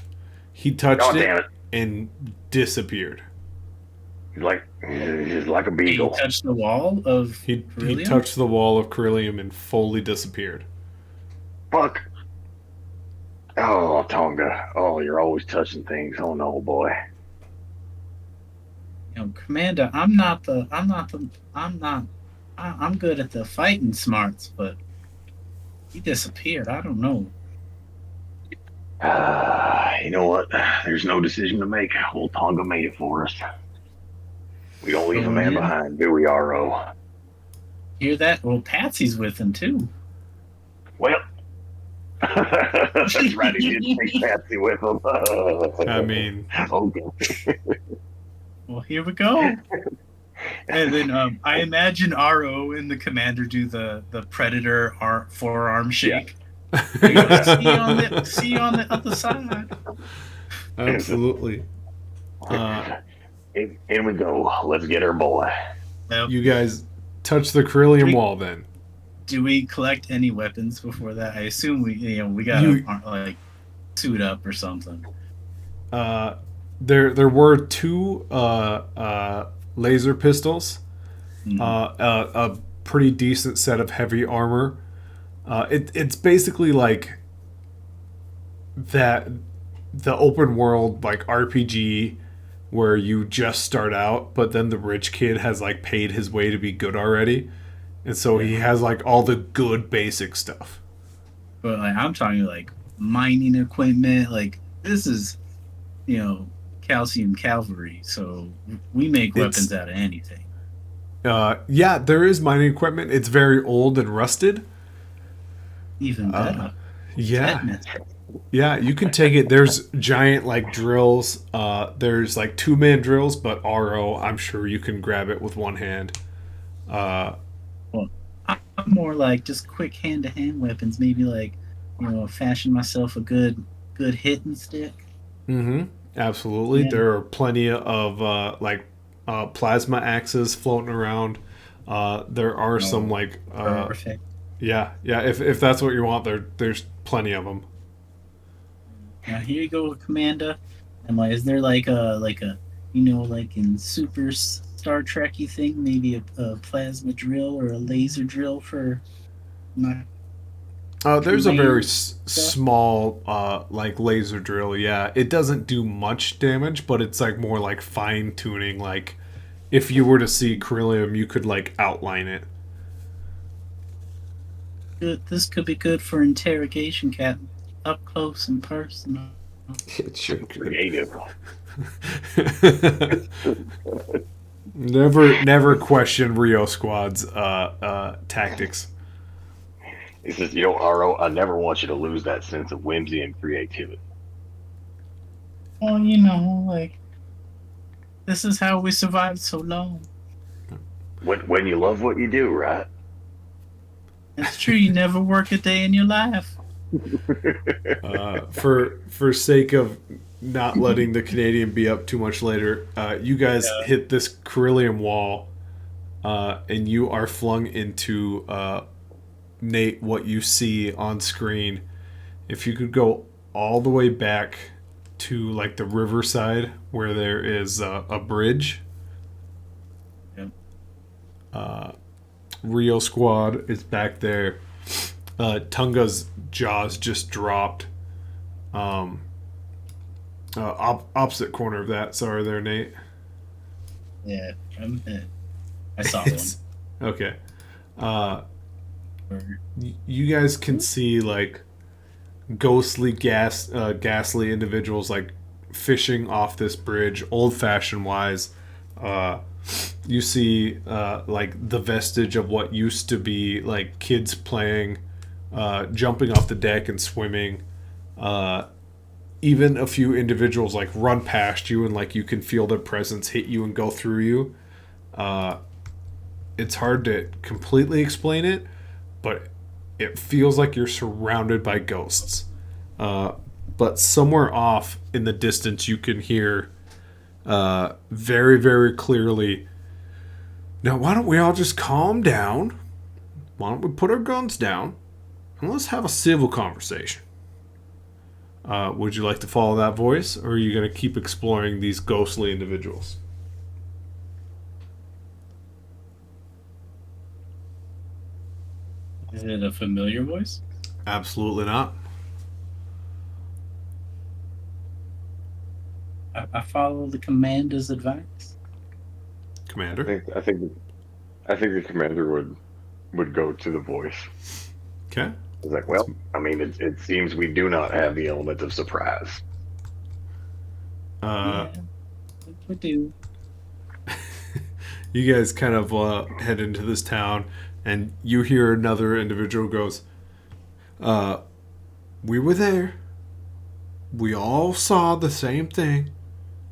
He touched God damn it and disappeared. He's like a He beagle. touched the wall of He Corellium? touched the wall of Corellium and fully disappeared. Fuck. Oh, Tonga. Oh, you're always touching things. Oh no, boy. Commander, I'm good at the fighting smarts, but he disappeared. I don't know. You know what? There's no decision to make. Old Tonga made it for us. We don't leave a man yeah. behind, do we, R.O.? Hear that? Well, Patsy's with him too. Well, that's right. He did take Patsy with him. I mean, okay. Well, here we go. And then I imagine Aro and the commander do the predator forearm shake. You know, see you on the other side. Absolutely. In we go. Let's get her boy. Yep. You guys touch the Carillion wall then. Do we collect any weapons before that? I assume we gotta like suit up or something. There were two laser pistols, a pretty decent set of heavy armor. It's basically like that the open world like RPG where you just start out, but then the rich kid has like paid his way to be good already, and so he has like all the good basic stuff. But like I'm talking like mining equipment. Like this is, calcium cavalry. So we make weapons out of anything. Yeah, there is mining equipment. It's very old and rusted. Even better. Yeah. Tetanus. Yeah, you can take it. There's giant like drills. There's like 2-man drills, but RO, I'm sure you can grab it with one hand. Well, I'm more like just quick hand-to-hand weapons. Maybe like, fashion myself a good hitting stick. Mm-hmm. Absolutely. Yeah. There are plenty of plasma axes floating around. There are some like Perfect. yeah. If that's what you want, there's plenty of them. Now here you go, Commander. And like, is there like a like in Super Star Trekky thing, maybe a plasma drill or a laser drill for my? There's a very Laser small like laser drill. Yeah, it doesn't do much damage, but it's like more like fine tuning. Like if you were to see Carillium, you could like outline it. This could be good for interrogation, Captain. Up close and personal. Creative. Never question Rio Squad's tactics. He says, Aro, I never want you to lose that sense of whimsy and creativity. Well, like this is how we survived so long. When you love what you do, right? It's true. You never work a day in your life. For sake of not letting the Canadian be up too much later, you guys hit this Carillion wall, and you are flung into Nate, what you see on screen. If you could go all the way back to like the riverside where there is a bridge. Yep. Rio Squad is back there. Tunga's jaws just dropped. Opposite corner of that. Sorry there, Nate. Yeah, I saw one. Okay. You guys can see like ghostly ghastly individuals like fishing off this bridge, old-fashioned wise. You see like the vestige of what used to be like kids playing, jumping off the deck and swimming. Even a few individuals like run past you and like you can feel their presence hit you and go through you. It's hard to completely explain it, but it feels like you're surrounded by ghosts. But somewhere off in the distance you can hear very, very clearly, now why don't we all just calm down? Why don't we put our guns down and let's have a civil conversation? Would you like to follow that voice, or are you going to keep exploring these ghostly individuals? Is it a familiar voice? Absolutely not. I follow the commander's advice. Commander? I think the commander would go to the voice. Okay. It's like, well, I mean, it seems we do not have the element of surprise. Yeah, we do. You guys kind of head into this town, and you hear another individual goes, we were there. We all saw the same thing.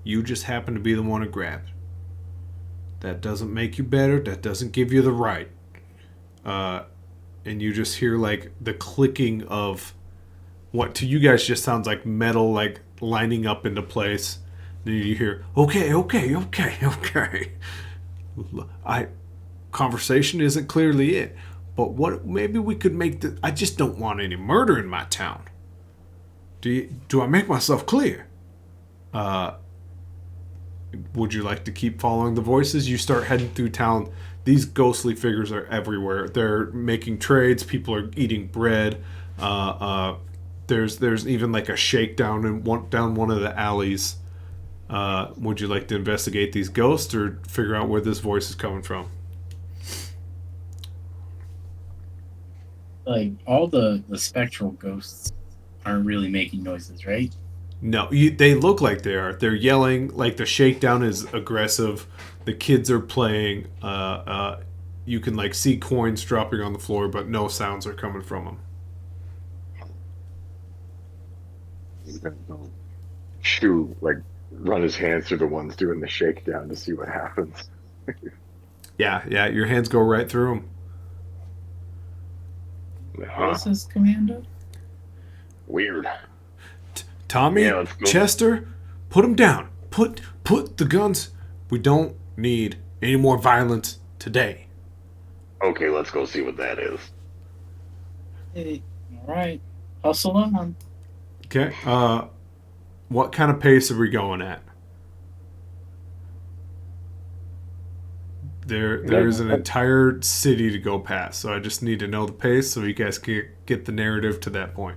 You just happened to be the one who grabbed it. That doesn't make you better. That doesn't give you the right. And you just hear like the clicking of what to you guys just sounds like metal, like lining up into place. Then you hear, okay. Conversation isn't clearly it, but what maybe we could make the. I just don't want any murder in my town. Do I make myself clear? Would you like to keep following the voices? You start heading through town. These ghostly figures are everywhere. They're making trades. People are eating bread. There's even like a shakedown down one of the alleys. Would you like to investigate these ghosts or figure out where this voice is coming from? Like all the spectral ghosts aren't really making noises, right? No, they look like they are. They're yelling. Like the shakedown is aggressive. The kids are playing. You can like see coins dropping on the floor, but no sounds are coming from them. Shu, like, run his hands through the ones doing the shakedown to see what happens. Yeah. Your hands go right through them. What is this, Commander? Weird. Tommy, Yeah, let's go. Chester, put them down. Put the guns. We don't need any more violence today. Okay, let's go see what that is. Hey, all right. Hustle on. Okay. What kind of pace are we going at? There's an entire city to go past, so I just need to know the pace so you guys can get the narrative to that point.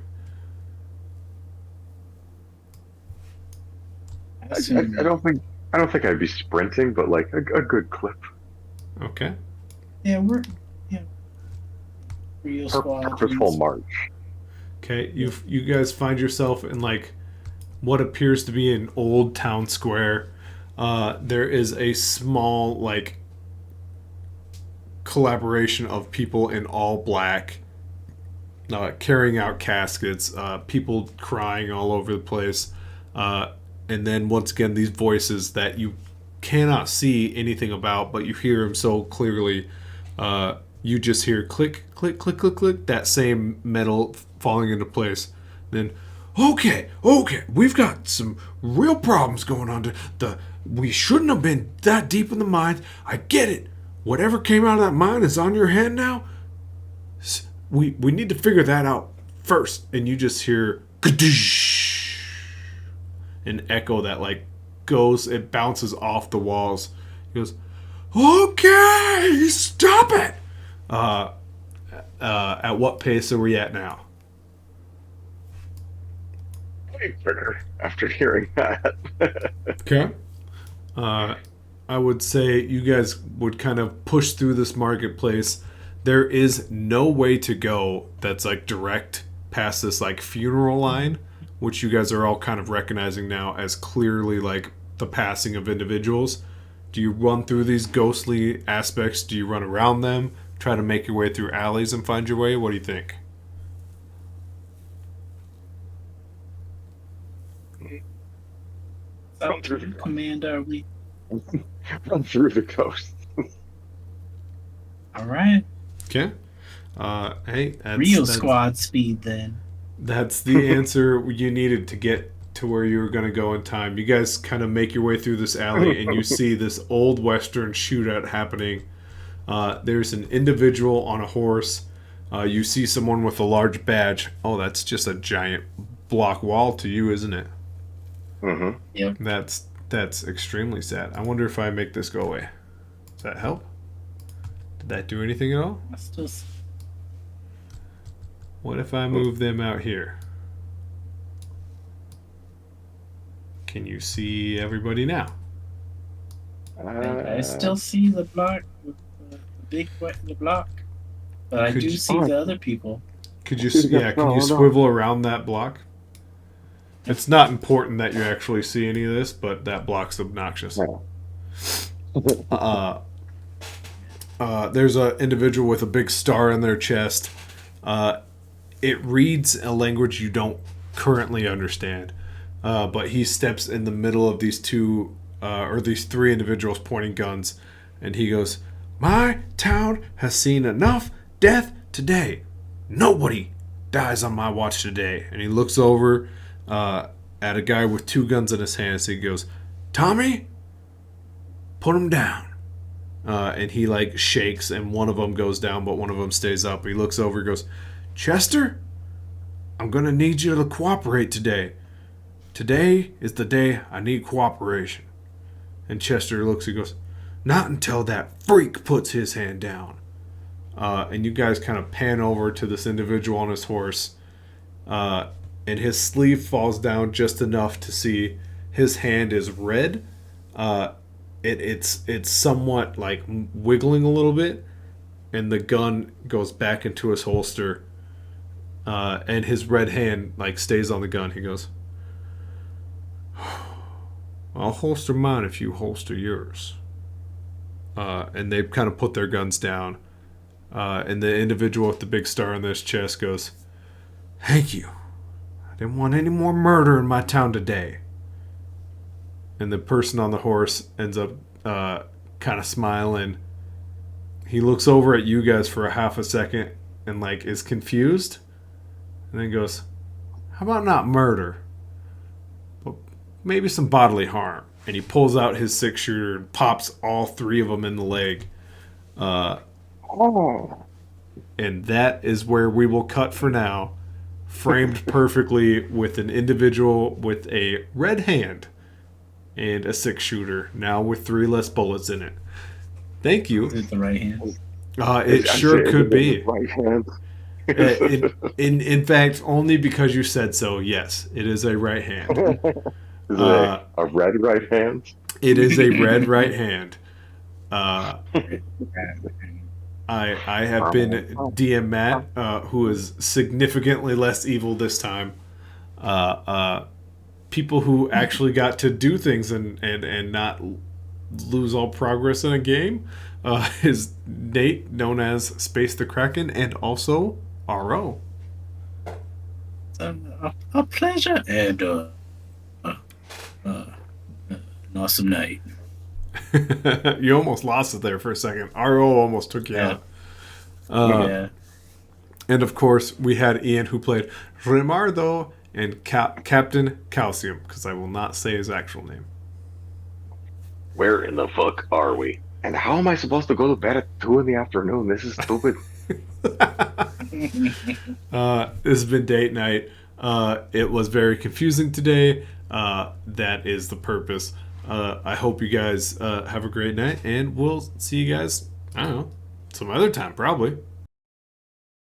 I don't think I'd be sprinting, but like a good clip. Okay. Yeah, we're real squad. Purposeful march. Okay. You guys find yourself in like what appears to be an old town square. There is a small like collaboration of people in all black, carrying out caskets, people crying all over the place, and then once again these voices that you cannot see anything about, but you hear them so clearly. You just hear click, click, click, click, click, that same metal falling into place. Then, okay, we've got some real problems going on. We shouldn't have been that deep in the mine. I get it. Whatever came out of that mine is on your hand now. We need to figure that out first. And you just hear an echo that like goes, it bounces off the walls. He goes, okay, stop it. At what pace are we at now? Way quicker after hearing that. Okay. I would say you guys would kind of push through this marketplace. There is no way to go that's like direct past this like funeral line, which you guys are all kind of recognizing now as clearly like the passing of individuals. Do you run through these ghostly aspects? Do you run around them? Try to make your way through alleys and find your way? What do you think? Run through the Commander, we run through the coast. all right. Okay. Hey, Real squad speed then. That's the answer you needed to get to where you were going to go in time. You guys kind of make your way through this alley and you see this old western shootout happening. There's an individual on a horse. You see someone with a large badge. Oh, that's just a giant block wall to you, isn't it? Mm-hmm. Yep. That's extremely sad. I wonder if I make this go away. Does that help? Did that do anything at all? I still s- What if I move them out here? Can you see everybody now? I still see the block with the big wet in the block, but I Could do you- see the other people. Could you can you swivel around that block? It's not important that you actually see any of this, but that block's obnoxious. There's an individual with a big star in their chest. It reads a language you don't currently understand, but he steps in the middle of these two or these three individuals pointing guns. And he goes, "My town has seen enough death today. Nobody dies on my watch today." And he looks over at a guy with 2 guns in his hands. He goes, "Tommy, put him down." And he like shakes, and one of them goes down, but one of them stays up. He looks over, and goes, "Chester, I'm gonna need you to cooperate today. Today is the day I need cooperation." And Chester looks and goes, "Not until that freak puts his hand down." And you guys kind of pan over to this individual on his horse, and his sleeve falls down just enough to see his hand is red. It's somewhat like wiggling a little bit, and the gun goes back into his holster, and his red hand like stays on the gun. He goes, "I'll holster mine if you holster yours." And they kind of put their guns down. And the individual with the big star on his chest goes, "Thank you. I didn't want any more murder in my town today." And the person on the horse ends up kind of smiling. He looks over at you guys for a half a second and like is confused, and then goes, "How about not murder, but maybe some bodily harm?" And he pulls out his 6-shooter and pops all 3 of them in the leg. And that is where we will cut for now, framed perfectly with an individual with a red hand and a 6-shooter, now with 3 less bullets in it. Thank you. Is it the right hand? It sure could be. Right hand. In fact, only because you said so, yes, it is a right hand. Is it a red right hand? It is a red right hand. I have been DM Matt, who is significantly less evil this time. People who actually got to do things and not lose all progress in a game is Nate, known as Space the Kraken, and also RO. A pleasure and an awesome night. You almost lost it there for a second. RO almost took you out. Yeah. And of course, we had Ian, who played Rimardo, and Captain Calcium, because I will not say his actual name. Where in the fuck are we? And how am I supposed to go to bed at 2 in the afternoon? This is stupid. This has been date night. It was very confusing today. That is the purpose. I hope you guys have a great night, and we'll see you guys, I don't know, some other time, probably.